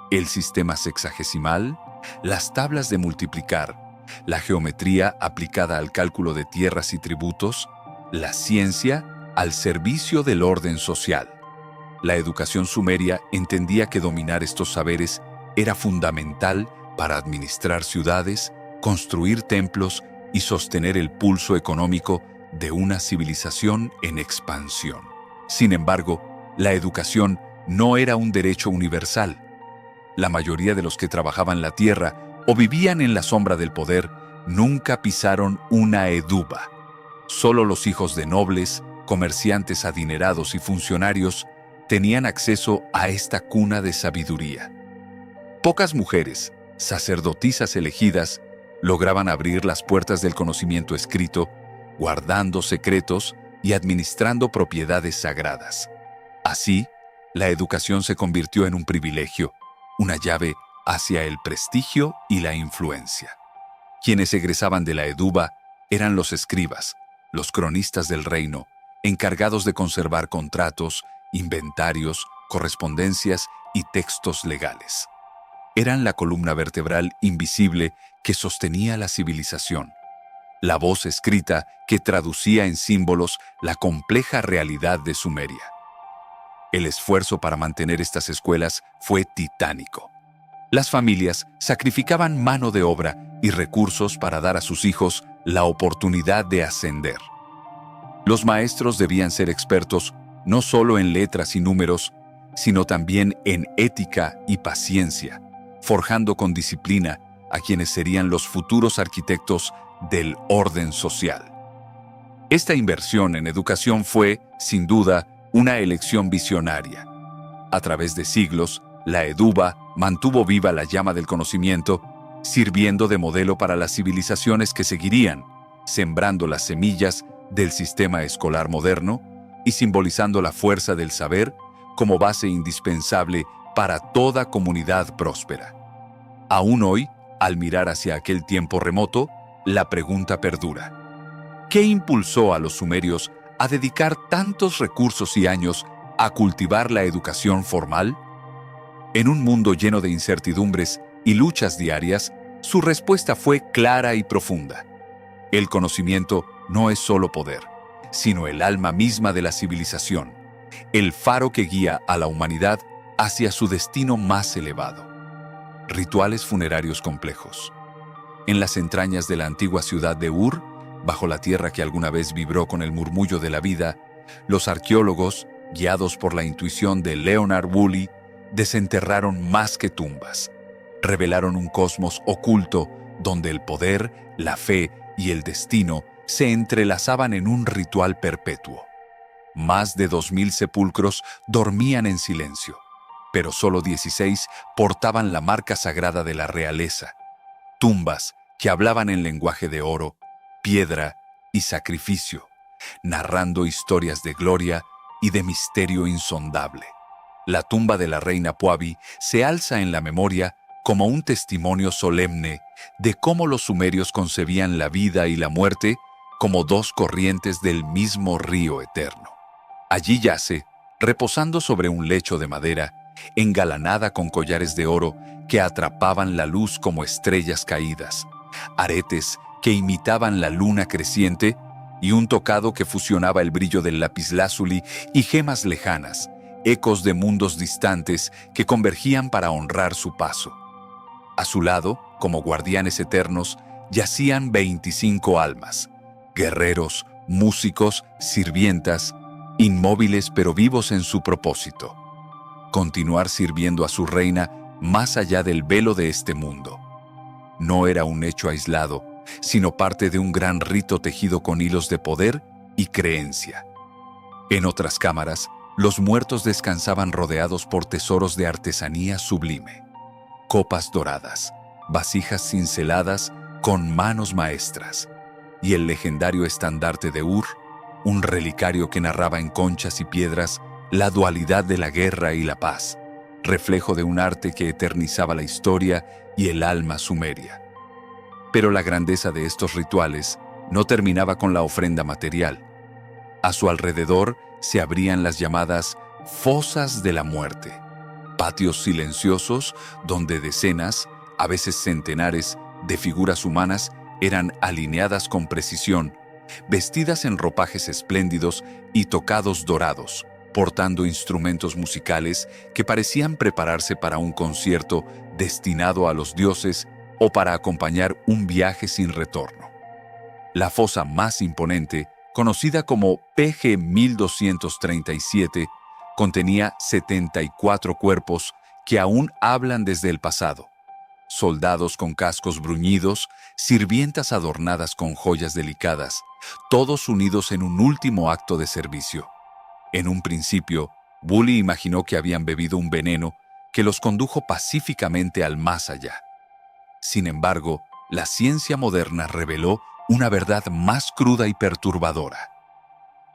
El sistema sexagesimal, las tablas de multiplicar, la geometría aplicada al cálculo de tierras y tributos, la ciencia al servicio del orden social. La educación sumeria entendía que dominar estos saberes era fundamental para administrar ciudades, construir templos y sostener el pulso económico de una civilización en expansión. Sin embargo, la educación no era un derecho universal. La mayoría de los que trabajaban la tierra o vivían en la sombra del poder nunca pisaron una eduba. Solo los hijos de nobles, comerciantes adinerados y funcionarios tenían acceso a esta cuna de sabiduría. Pocas mujeres, sacerdotisas elegidas, lograban abrir las puertas del conocimiento escrito, guardando secretos y administrando propiedades sagradas. Así, la educación se convirtió en un privilegio, una llave hacia el prestigio y la influencia. Quienes egresaban de la eduba eran los escribas, los cronistas del reino, encargados de conservar contratos, inventarios, correspondencias y textos legales. Eran la columna vertebral invisible que sostenía la civilización, la voz escrita que traducía en símbolos la compleja realidad de Sumeria. El esfuerzo para mantener estas escuelas fue titánico. Las familias sacrificaban mano de obra y recursos para dar a sus hijos la oportunidad de ascender. Los maestros debían ser expertos no solo en letras y números, sino también en ética y paciencia, forjando con disciplina a quienes serían los futuros arquitectos del orden social. Esta inversión en educación fue, sin duda, una elección visionaria. A través de siglos, la eduba mantuvo viva la llama del conocimiento, sirviendo de modelo para las civilizaciones que seguirían, sembrando las semillas del sistema escolar moderno y simbolizando la fuerza del saber como base indispensable para toda comunidad próspera. Aún hoy, al mirar hacia aquel tiempo remoto, la pregunta perdura: ¿qué impulsó a los sumerios a dedicar tantos recursos y años a cultivar la educación formal? En un mundo lleno de incertidumbres y luchas diarias, su respuesta fue clara y profunda. El conocimiento no es solo poder, sino el alma misma de la civilización, el faro que guía a la humanidad hacia su destino más elevado. Rituales funerarios complejos. En las entrañas de la antigua ciudad de Ur, bajo la tierra que alguna vez vibró con el murmullo de la vida, los arqueólogos, guiados por la intuición de Leonard Woolley, desenterraron más que tumbas. Revelaron un cosmos oculto donde el poder, la fe y el destino se entrelazaban en un ritual perpetuo. Más de 2000 sepulcros dormían en silencio, pero solo 16 portaban la marca sagrada de la realeza. Tumbas que hablaban en lenguaje de oro, piedra y sacrificio, narrando historias de gloria y de misterio insondable. La tumba de la reina Puabi se alza en la memoria como un testimonio solemne de cómo los sumerios concebían la vida y la muerte como dos corrientes del mismo río eterno. Allí yace, reposando sobre un lecho de madera, engalanada con collares de oro que atrapaban la luz como estrellas caídas, aretes que imitaban la luna creciente y un tocado que fusionaba el brillo del lapislázuli y gemas lejanas, ecos de mundos distantes que convergían para honrar su paso. A su lado, como guardianes eternos, yacían 25 almas, guerreros, músicos, sirvientas, inmóviles pero vivos en su propósito: continuar sirviendo a su reina más allá del velo de este mundo. No era un hecho aislado, sino parte de un gran rito tejido con hilos de poder y creencia. En otras cámaras, los muertos descansaban rodeados por tesoros de artesanía sublime. Copas doradas, vasijas cinceladas con manos maestras, y el legendario estandarte de Ur, un relicario que narraba en conchas y piedras la dualidad de la guerra y la paz, reflejo de un arte que eternizaba la historia y el alma sumeria. Pero la grandeza de estos rituales no terminaba con la ofrenda material. A su alrededor se abrían las llamadas fosas de la muerte, patios silenciosos donde decenas, a veces centenares, de figuras humanas eran alineadas con precisión, vestidas en ropajes espléndidos y tocados dorados, portando instrumentos musicales que parecían prepararse para un concierto destinado a los dioses o para acompañar un viaje sin retorno. La fosa más imponente, conocida como PG 1237, contenía 74 cuerpos que aún hablan desde el pasado. Soldados con cascos bruñidos, sirvientas adornadas con joyas delicadas, todos unidos en un último acto de servicio. En un principio, Woolley imaginó que habían bebido un veneno que los condujo pacíficamente al más allá. Sin embargo, la ciencia moderna reveló una verdad más cruda y perturbadora.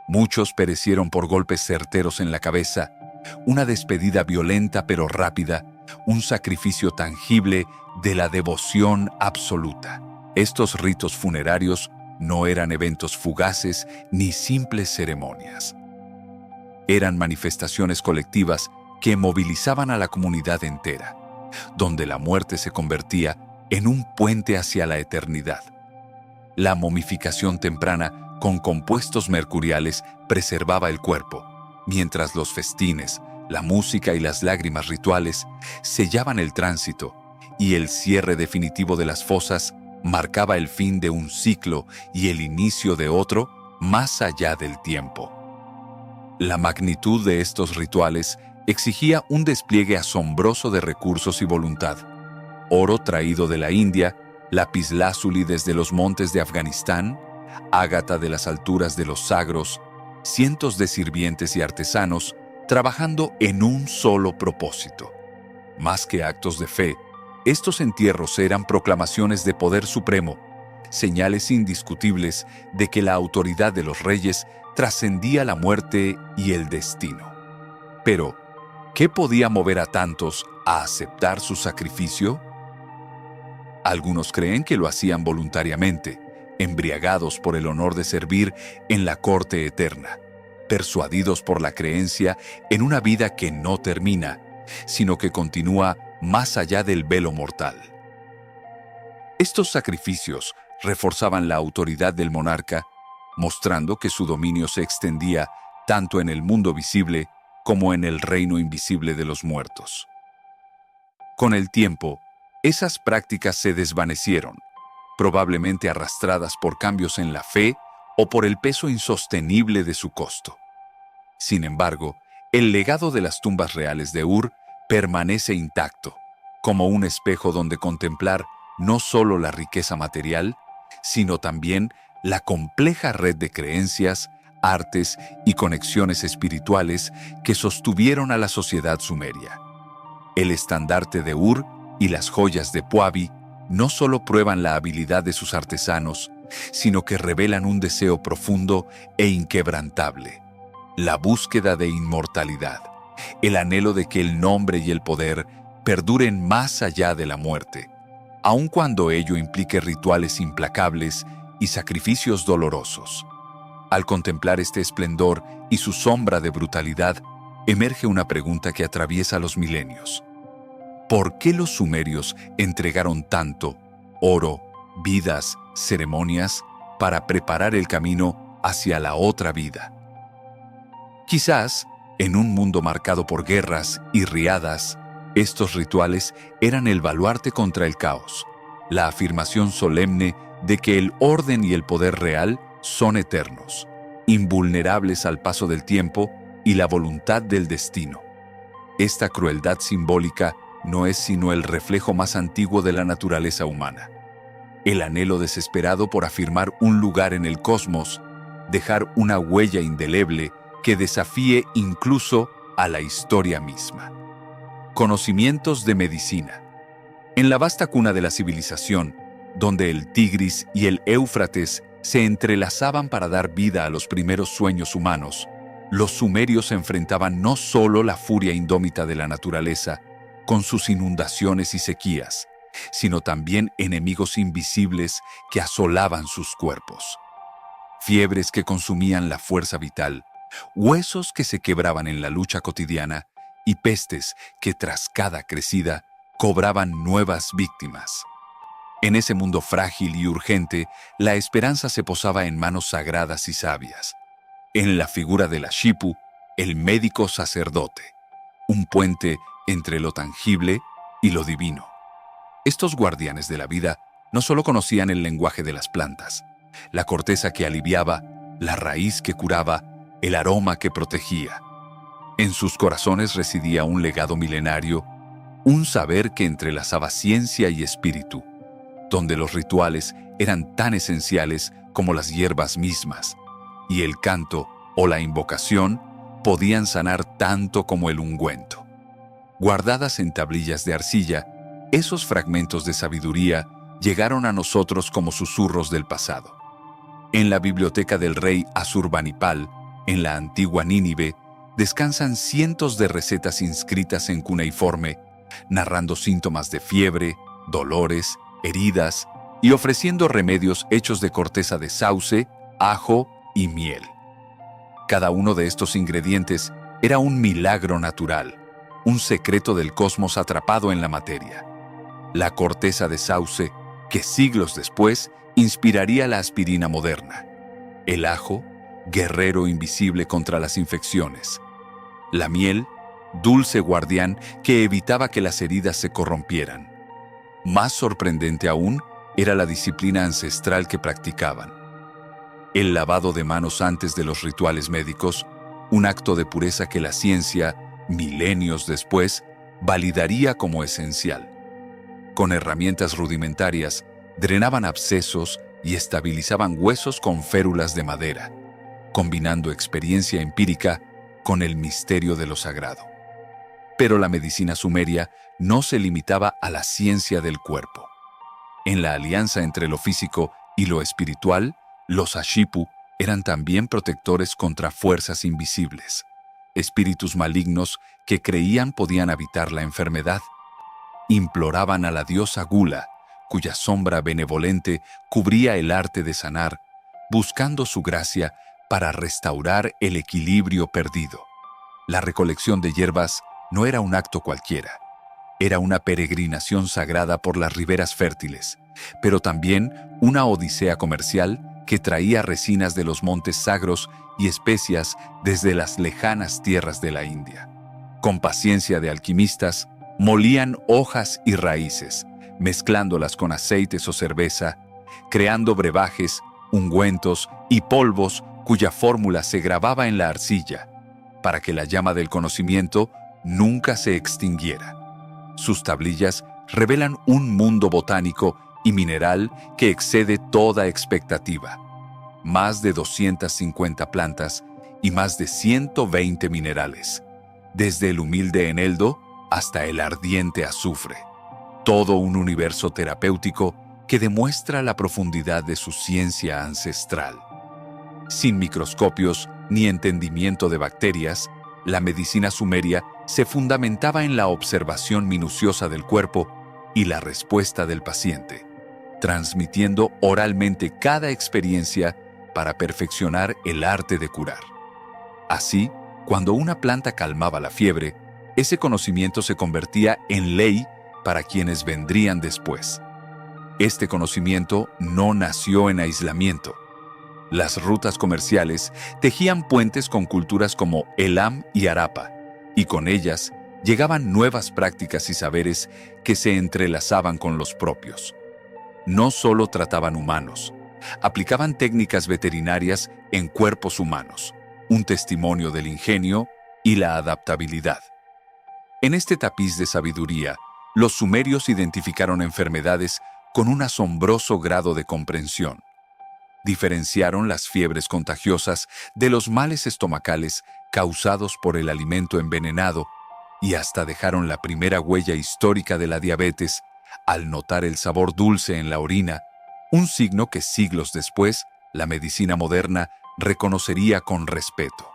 Muchos perecieron por golpes certeros en la cabeza, una despedida violenta pero rápida, un sacrificio tangible de la devoción absoluta. Estos ritos funerarios no eran eventos fugaces ni simples ceremonias. Eran manifestaciones colectivas que movilizaban a la comunidad entera, donde la muerte se convertía en un puente hacia la eternidad. La momificación temprana con compuestos mercuriales preservaba el cuerpo, mientras los festines, la música y las lágrimas rituales sellaban el tránsito, y el cierre definitivo de las fosas marcaba el fin de un ciclo y el inicio de otro más allá del tiempo. La magnitud de estos rituales exigía un despliegue asombroso de recursos y voluntad. Oro traído de la India, lapislázuli desde los montes de Afganistán, ágata de las alturas de los Sagros, cientos de sirvientes y artesanos trabajando en un solo propósito. Más que actos de fe, estos entierros eran proclamaciones de poder supremo, señales indiscutibles de que la autoridad de los reyes trascendía la muerte y el destino. Pero, ¿qué podía mover a tantos a aceptar su sacrificio? Algunos creen que lo hacían voluntariamente, embriagados por el honor de servir en la corte eterna. persuadidos por la creencia en una vida que no termina, sino que continúa más allá del velo mortal. Estos sacrificios reforzaban la autoridad del monarca, mostrando que su dominio se extendía tanto en el mundo visible como en el reino invisible de los muertos. Con el tiempo, esas prácticas se desvanecieron, probablemente arrastradas por cambios en la fe o por el peso insostenible de su costo. Sin embargo, el legado de las tumbas reales de Ur permanece intacto, como un espejo donde contemplar no solo la riqueza material, sino también la compleja red de creencias, artes y conexiones espirituales que sostuvieron a la sociedad sumeria. El estandarte de Ur y las joyas de Puabi no solo prueban la habilidad de sus artesanos, sino que revelan un deseo profundo e inquebrantable: la búsqueda de inmortalidad, el anhelo de que el nombre y el poder perduren más allá de la muerte, aun cuando ello implique rituales implacables y sacrificios dolorosos. Al contemplar este esplendor y su sombra de brutalidad, emerge una pregunta que atraviesa los milenios. ¿Por qué los sumerios entregaron tanto oro, vidas, ceremonias para preparar el camino hacia la otra vida? Quizás, en un mundo marcado por guerras y riadas, estos rituales eran el baluarte contra el caos, la afirmación solemne de que el orden y el poder real son eternos, invulnerables al paso del tiempo y la voluntad del destino. Esta crueldad simbólica no es sino el reflejo más antiguo de la naturaleza humana. El anhelo desesperado por afirmar un lugar en el cosmos, dejar una huella indeleble que desafíe incluso a la historia misma. Conocimientos de medicina. En la vasta cuna de la civilización, donde el Tigris y el Éufrates se entrelazaban para dar vida a los primeros sueños humanos, los sumerios enfrentaban no solo la furia indómita de la naturaleza, con sus inundaciones y sequías, sino también enemigos invisibles que asolaban sus cuerpos. Fiebres que consumían la fuerza vital, huesos que se quebraban en la lucha cotidiana y pestes que tras cada crecida cobraban nuevas víctimas. En ese mundo frágil y urgente, la esperanza se posaba en manos sagradas y sabias. En la figura del Ashipu, el médico sacerdote, un puente entre lo tangible y lo divino. Estos guardianes de la vida no solo conocían el lenguaje de las plantas, la corteza que aliviaba, la raíz que curaba, el aroma que protegía. En sus corazones residía un legado milenario, un saber que entrelazaba ciencia y espíritu, donde los rituales eran tan esenciales como las hierbas mismas, y el canto o la invocación podían sanar tanto como el ungüento. Guardadas en tablillas de arcilla, esos fragmentos de sabiduría llegaron a nosotros como susurros del pasado. En la biblioteca del rey Asurbanipal, en la antigua Nínive, descansan cientos de recetas inscritas en cuneiforme, narrando síntomas de fiebre, dolores, heridas y ofreciendo remedios hechos de corteza de sauce, ajo y miel. Cada uno de estos ingredientes era un milagro natural, un secreto del cosmos atrapado en la materia. La corteza de sauce, que siglos después inspiraría la aspirina moderna. El ajo, guerrero invisible contra las infecciones. La miel, dulce guardián que evitaba que las heridas se corrompieran. Más sorprendente aún era la disciplina ancestral que practicaban. El lavado de manos antes de los rituales médicos, un acto de pureza que la ciencia, milenios después, validaría como esencial. Con herramientas rudimentarias, drenaban abscesos y estabilizaban huesos con férulas de madera, combinando experiencia empírica con el misterio de lo sagrado. Pero la medicina sumeria no se limitaba a la ciencia del cuerpo. En la alianza entre lo físico y lo espiritual, los Ashipu eran también protectores contra fuerzas invisibles, espíritus malignos que creían podían habitar la enfermedad. Imploraban a la diosa Gula, cuya sombra benevolente cubría el arte de sanar, buscando su gracia para restaurar el equilibrio perdido. La recolección de hierbas no era un acto cualquiera. Era una peregrinación sagrada por las riberas fértiles, pero también una odisea comercial que traía resinas de los montes sagros y especias desde las lejanas tierras de la India. Con paciencia de alquimistas, molían hojas y raíces, mezclándolas con aceites o cerveza, creando brebajes, ungüentos y polvos cuya fórmula se grababa en la arcilla, para que la llama del conocimiento nunca se extinguiera. Sus tablillas revelan un mundo botánico y mineral que excede toda expectativa. Más de 250 plantas y más de 120 minerales, desde el humilde eneldo hasta el ardiente azufre. Todo un universo terapéutico que demuestra la profundidad de su ciencia ancestral. Sin microscopios ni entendimiento de bacterias, la medicina sumeria se fundamentaba en la observación minuciosa del cuerpo y la respuesta del paciente, transmitiendo oralmente cada experiencia para perfeccionar el arte de curar. Así, cuando una planta calmaba la fiebre, ese conocimiento se convertía en ley para quienes vendrían después. Este conocimiento no nació en aislamiento. Las rutas comerciales tejían puentes con culturas como Elam y Harappa, y con ellas llegaban nuevas prácticas y saberes que se entrelazaban con los propios. No solo trataban humanos, aplicaban técnicas veterinarias en cuerpos humanos, un testimonio del ingenio y la adaptabilidad. En este tapiz de sabiduría, los sumerios identificaron enfermedades con un asombroso grado de comprensión. Diferenciaron las fiebres contagiosas de los males estomacales causados por el alimento envenenado y hasta dejaron la primera huella histórica de la diabetes al notar el sabor dulce en la orina, un signo que siglos después la medicina moderna reconocería con respeto.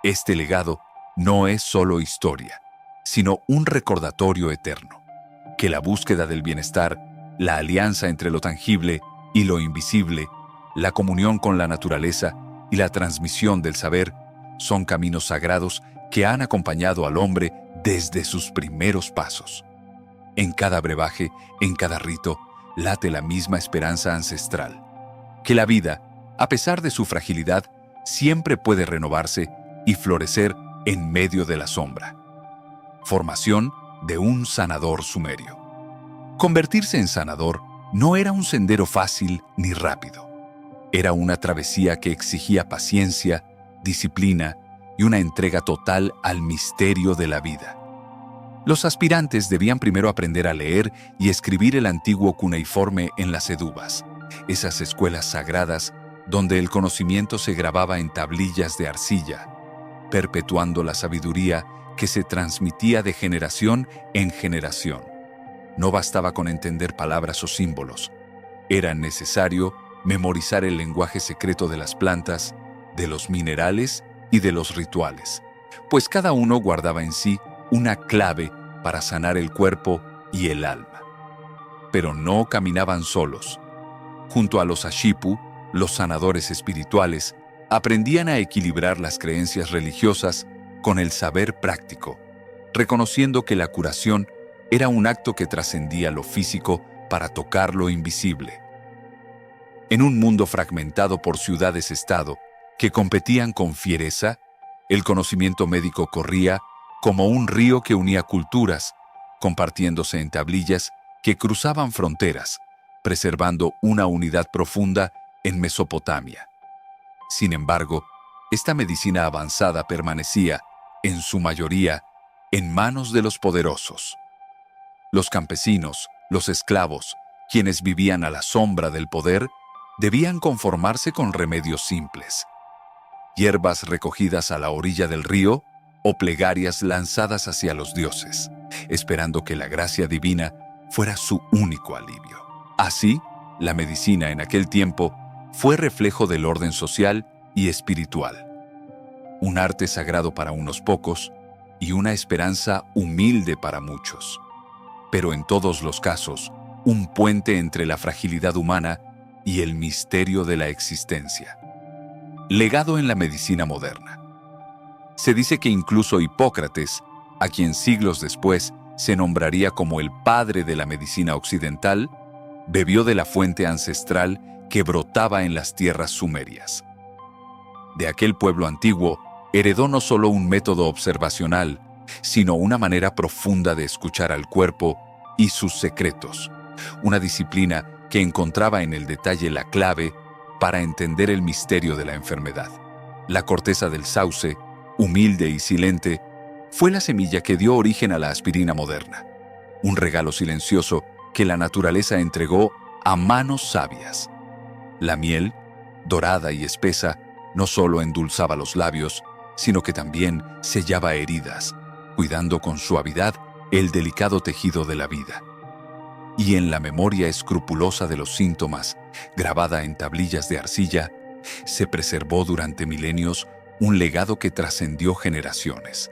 Este legado no es solo historia, sino un recordatorio eterno, que la búsqueda del bienestar, la alianza entre lo tangible y lo invisible, la comunión con la naturaleza y la transmisión del saber son caminos sagrados que han acompañado al hombre desde sus primeros pasos. En cada brebaje, en cada rito, late la misma esperanza ancestral, que la vida, a pesar de su fragilidad, siempre puede renovarse y florecer en medio de la sombra. Formación de un sanador sumerio. Convertirse en sanador no era un sendero fácil ni rápido. Era una travesía que exigía paciencia, disciplina y una entrega total al misterio de la vida. Los aspirantes debían primero aprender a leer y escribir el antiguo cuneiforme en las eduvas, esas escuelas sagradas donde el conocimiento se grababa en tablillas de arcilla, perpetuando la sabiduría que se transmitía de generación en generación. No bastaba con entender palabras o símbolos. Era necesario memorizar el lenguaje secreto de las plantas, de los minerales y de los rituales, pues cada uno guardaba en sí una clave para sanar el cuerpo y el alma. Pero no caminaban solos. Junto a los Ashipu, los sanadores espirituales, aprendían a equilibrar las creencias religiosas con el saber práctico, reconociendo que la curación era un acto que trascendía lo físico para tocar lo invisible. En un mundo fragmentado por ciudades-estado que competían con fiereza, el conocimiento médico corría como un río que unía culturas, compartiéndose en tablillas que cruzaban fronteras, preservando una unidad profunda en Mesopotamia. Sin embargo, esta medicina avanzada permanecía, en su mayoría, en manos de los poderosos. Los campesinos, los esclavos, quienes vivían a la sombra del poder, debían conformarse con remedios simples. Hierbas recogidas a la orilla del río o plegarias lanzadas hacia los dioses, esperando que la gracia divina fuera su único alivio. Así, la medicina en aquel tiempo fue reflejo del orden social y espiritual. Un arte sagrado para unos pocos y una esperanza humilde para muchos. Pero en todos los casos, un puente entre la fragilidad humana y el misterio de la existencia. Legado en la medicina moderna. Se dice que incluso Hipócrates, a quien siglos después se nombraría como el padre de la medicina occidental, bebió de la fuente ancestral que brotaba en las tierras sumerias. De aquel pueblo antiguo, heredó no solo un método observacional, sino una manera profunda de escuchar al cuerpo y sus secretos, una disciplina que encontraba en el detalle la clave para entender el misterio de la enfermedad. La corteza del sauce, humilde y silente, fue la semilla que dio origen a la aspirina moderna, un regalo silencioso que la naturaleza entregó a manos sabias. La miel, dorada y espesa, no solo endulzaba los labios, sino que también sellaba heridas, cuidando con suavidad el delicado tejido de la vida. Y en la memoria escrupulosa de los síntomas, grabada en tablillas de arcilla, se preservó durante milenios un legado que trascendió generaciones.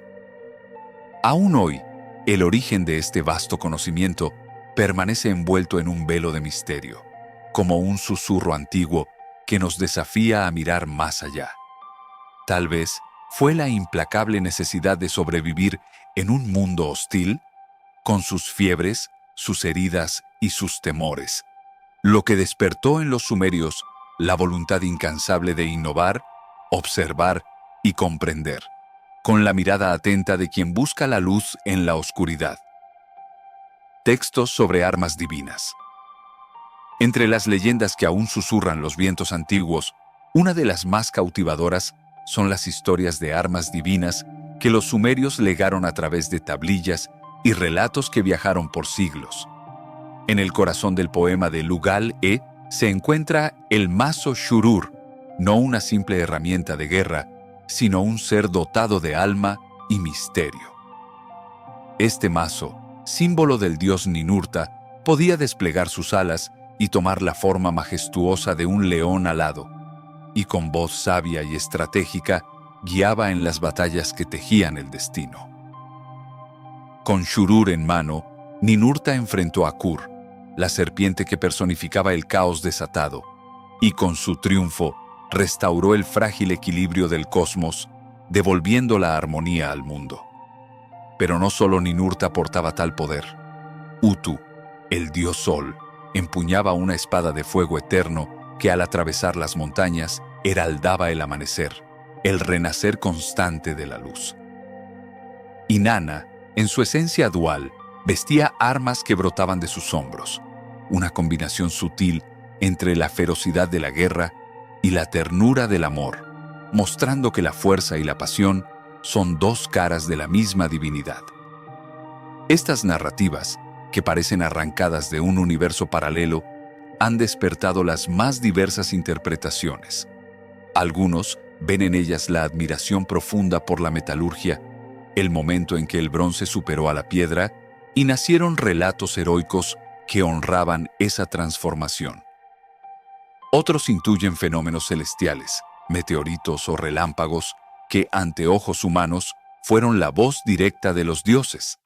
Aún hoy, el origen de este vasto conocimiento permanece envuelto en un velo de misterio, como un susurro antiguo que nos desafía a mirar más allá. Tal vez fue la implacable necesidad de sobrevivir en un mundo hostil, con sus fiebres, sus heridas y sus temores, lo que despertó en los sumerios la voluntad incansable de innovar, observar y comprender, con la mirada atenta de quien busca la luz en la oscuridad. Textos sobre armas divinas. Entre las leyendas que aún susurran los vientos antiguos, una de las más cautivadoras son las historias de armas divinas que los sumerios legaron a través de tablillas y relatos que viajaron por siglos. En el corazón del poema de Lugal-e se encuentra el mazo Shurur, no una simple herramienta de guerra, sino un ser dotado de alma y misterio. Este mazo, símbolo del dios Ninurta, podía desplegar sus alas y tomar la forma majestuosa de un león alado, y con voz sabia y estratégica guiaba en las batallas que tejían el destino. Con Shurur en mano, Ninurta enfrentó a Kur, la serpiente que personificaba el caos desatado, y con su triunfo restauró el frágil equilibrio del cosmos, devolviendo la armonía al mundo. Pero no solo Ninurta portaba tal poder. Utu, el dios Sol, empuñaba una espada de fuego eterno que al atravesar las montañas heraldaba el amanecer, el renacer constante de la luz. Inanna, en su esencia dual, vestía armas que brotaban de sus hombros, una combinación sutil entre la ferocidad de la guerra y la ternura del amor, mostrando que la fuerza y la pasión son dos caras de la misma divinidad. Estas narrativas, que parecen arrancadas de un universo paralelo, han despertado las más diversas interpretaciones. Algunos ven en ellas la admiración profunda por la metalurgia, el momento en que el bronce superó a la piedra, y nacieron relatos heroicos que honraban esa transformación. Otros intuyen fenómenos celestiales, meteoritos o relámpagos, que ante ojos humanos fueron la voz directa de los dioses.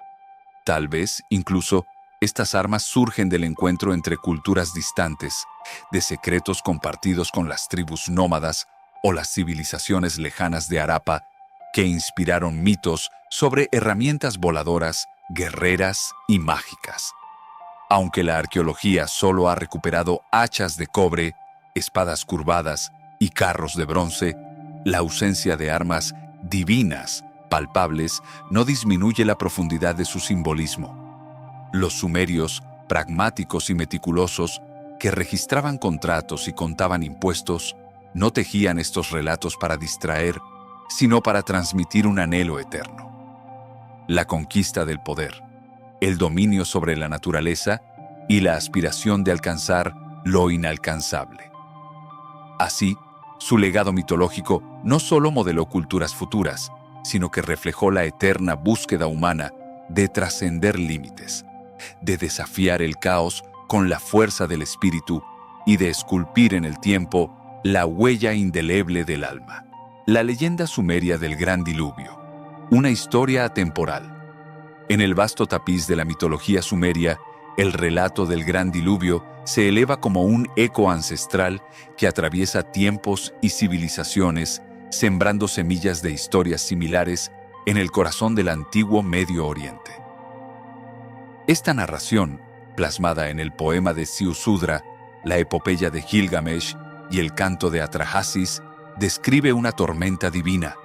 Tal vez, incluso, estas armas surgen del encuentro entre culturas distantes, de secretos compartidos con las tribus nómadas o las civilizaciones lejanas de Harappa, que inspiraron mitos sobre herramientas voladoras, guerreras y mágicas. Aunque la arqueología solo ha recuperado hachas de cobre, espadas curvadas y carros de bronce, la ausencia de armas divinas, palpables, no disminuye la profundidad de su simbolismo. Los sumerios, pragmáticos y meticulosos, que registraban contratos y contaban impuestos, no tejían estos relatos para distraer, sino para transmitir un anhelo eterno. La conquista del poder, el dominio sobre la naturaleza y la aspiración de alcanzar lo inalcanzable. Así, su legado mitológico no solo modeló culturas futuras, sino que reflejó la eterna búsqueda humana de trascender límites, de desafiar el caos con la fuerza del espíritu y de esculpir en el tiempo la huella indeleble del alma. La leyenda sumeria del Gran Diluvio, una historia atemporal. En el vasto tapiz de la mitología sumeria El relato del gran diluvio se eleva como un eco ancestral que atraviesa tiempos y civilizaciones, sembrando semillas de historias similares en el corazón del antiguo Medio Oriente. Esta narración, plasmada en el poema de Ziusudra, la epopeya de Gilgamesh y el canto de Atrahasis, describe una tormenta divina,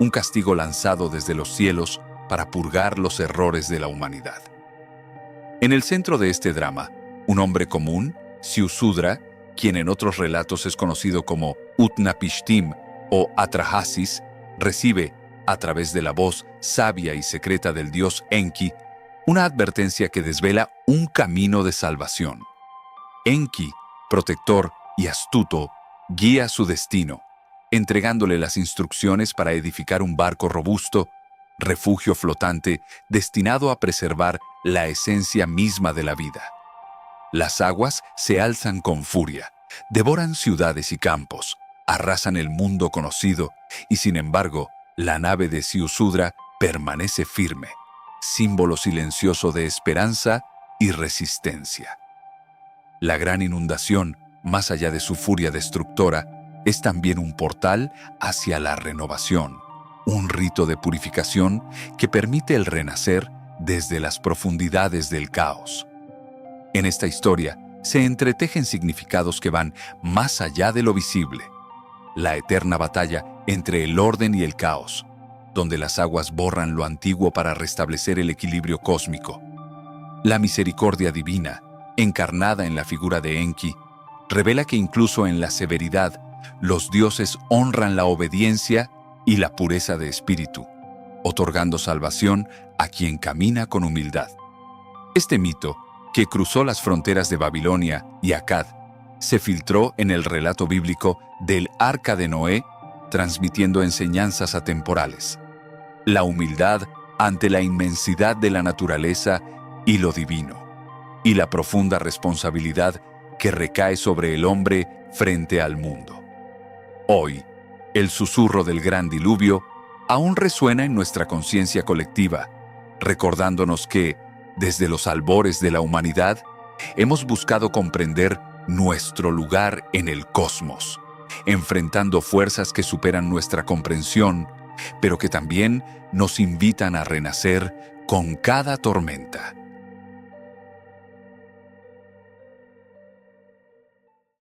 un castigo lanzado desde los cielos para purgar los errores de la humanidad. En el centro de este drama, un hombre común, Ziusudra, quien en otros relatos es conocido como Utnapishtim o Atrahasis, recibe, a través de la voz sabia y secreta del dios Enki, una advertencia que desvela un camino de salvación. Enki, protector y astuto, guía su destino, entregándole las instrucciones para edificar un barco robusto, refugio flotante destinado a preservar la esencia misma de la vida. Las aguas se alzan con furia, devoran ciudades y campos, arrasan el mundo conocido y, sin embargo, la nave de Ziusudra permanece firme, símbolo silencioso de esperanza y resistencia. La gran inundación, más allá de su furia destructora, es también un portal hacia la renovación, un rito de purificación que permite el renacer desde las profundidades del caos. En esta historia se entretejen significados que van más allá de lo visible. La eterna batalla entre el orden y el caos, donde las aguas borran lo antiguo para restablecer el equilibrio cósmico. La misericordia divina, encarnada en la figura de Enki, revela que incluso en la severidad, los dioses honran la obediencia y la pureza de espíritu, otorgando salvación a quien camina con humildad. Este mito, que cruzó las fronteras de Babilonia y Akkad, se filtró en el relato bíblico del Arca de Noé, transmitiendo enseñanzas atemporales. La humildad ante la inmensidad de la naturaleza y lo divino, y la profunda responsabilidad que recae sobre el hombre frente al mundo. Hoy, el susurro del gran diluvio aún resuena en nuestra conciencia colectiva, recordándonos que, desde los albores de la humanidad, hemos buscado comprender nuestro lugar en el cosmos, enfrentando fuerzas que superan nuestra comprensión, pero que también nos invitan a renacer con cada tormenta.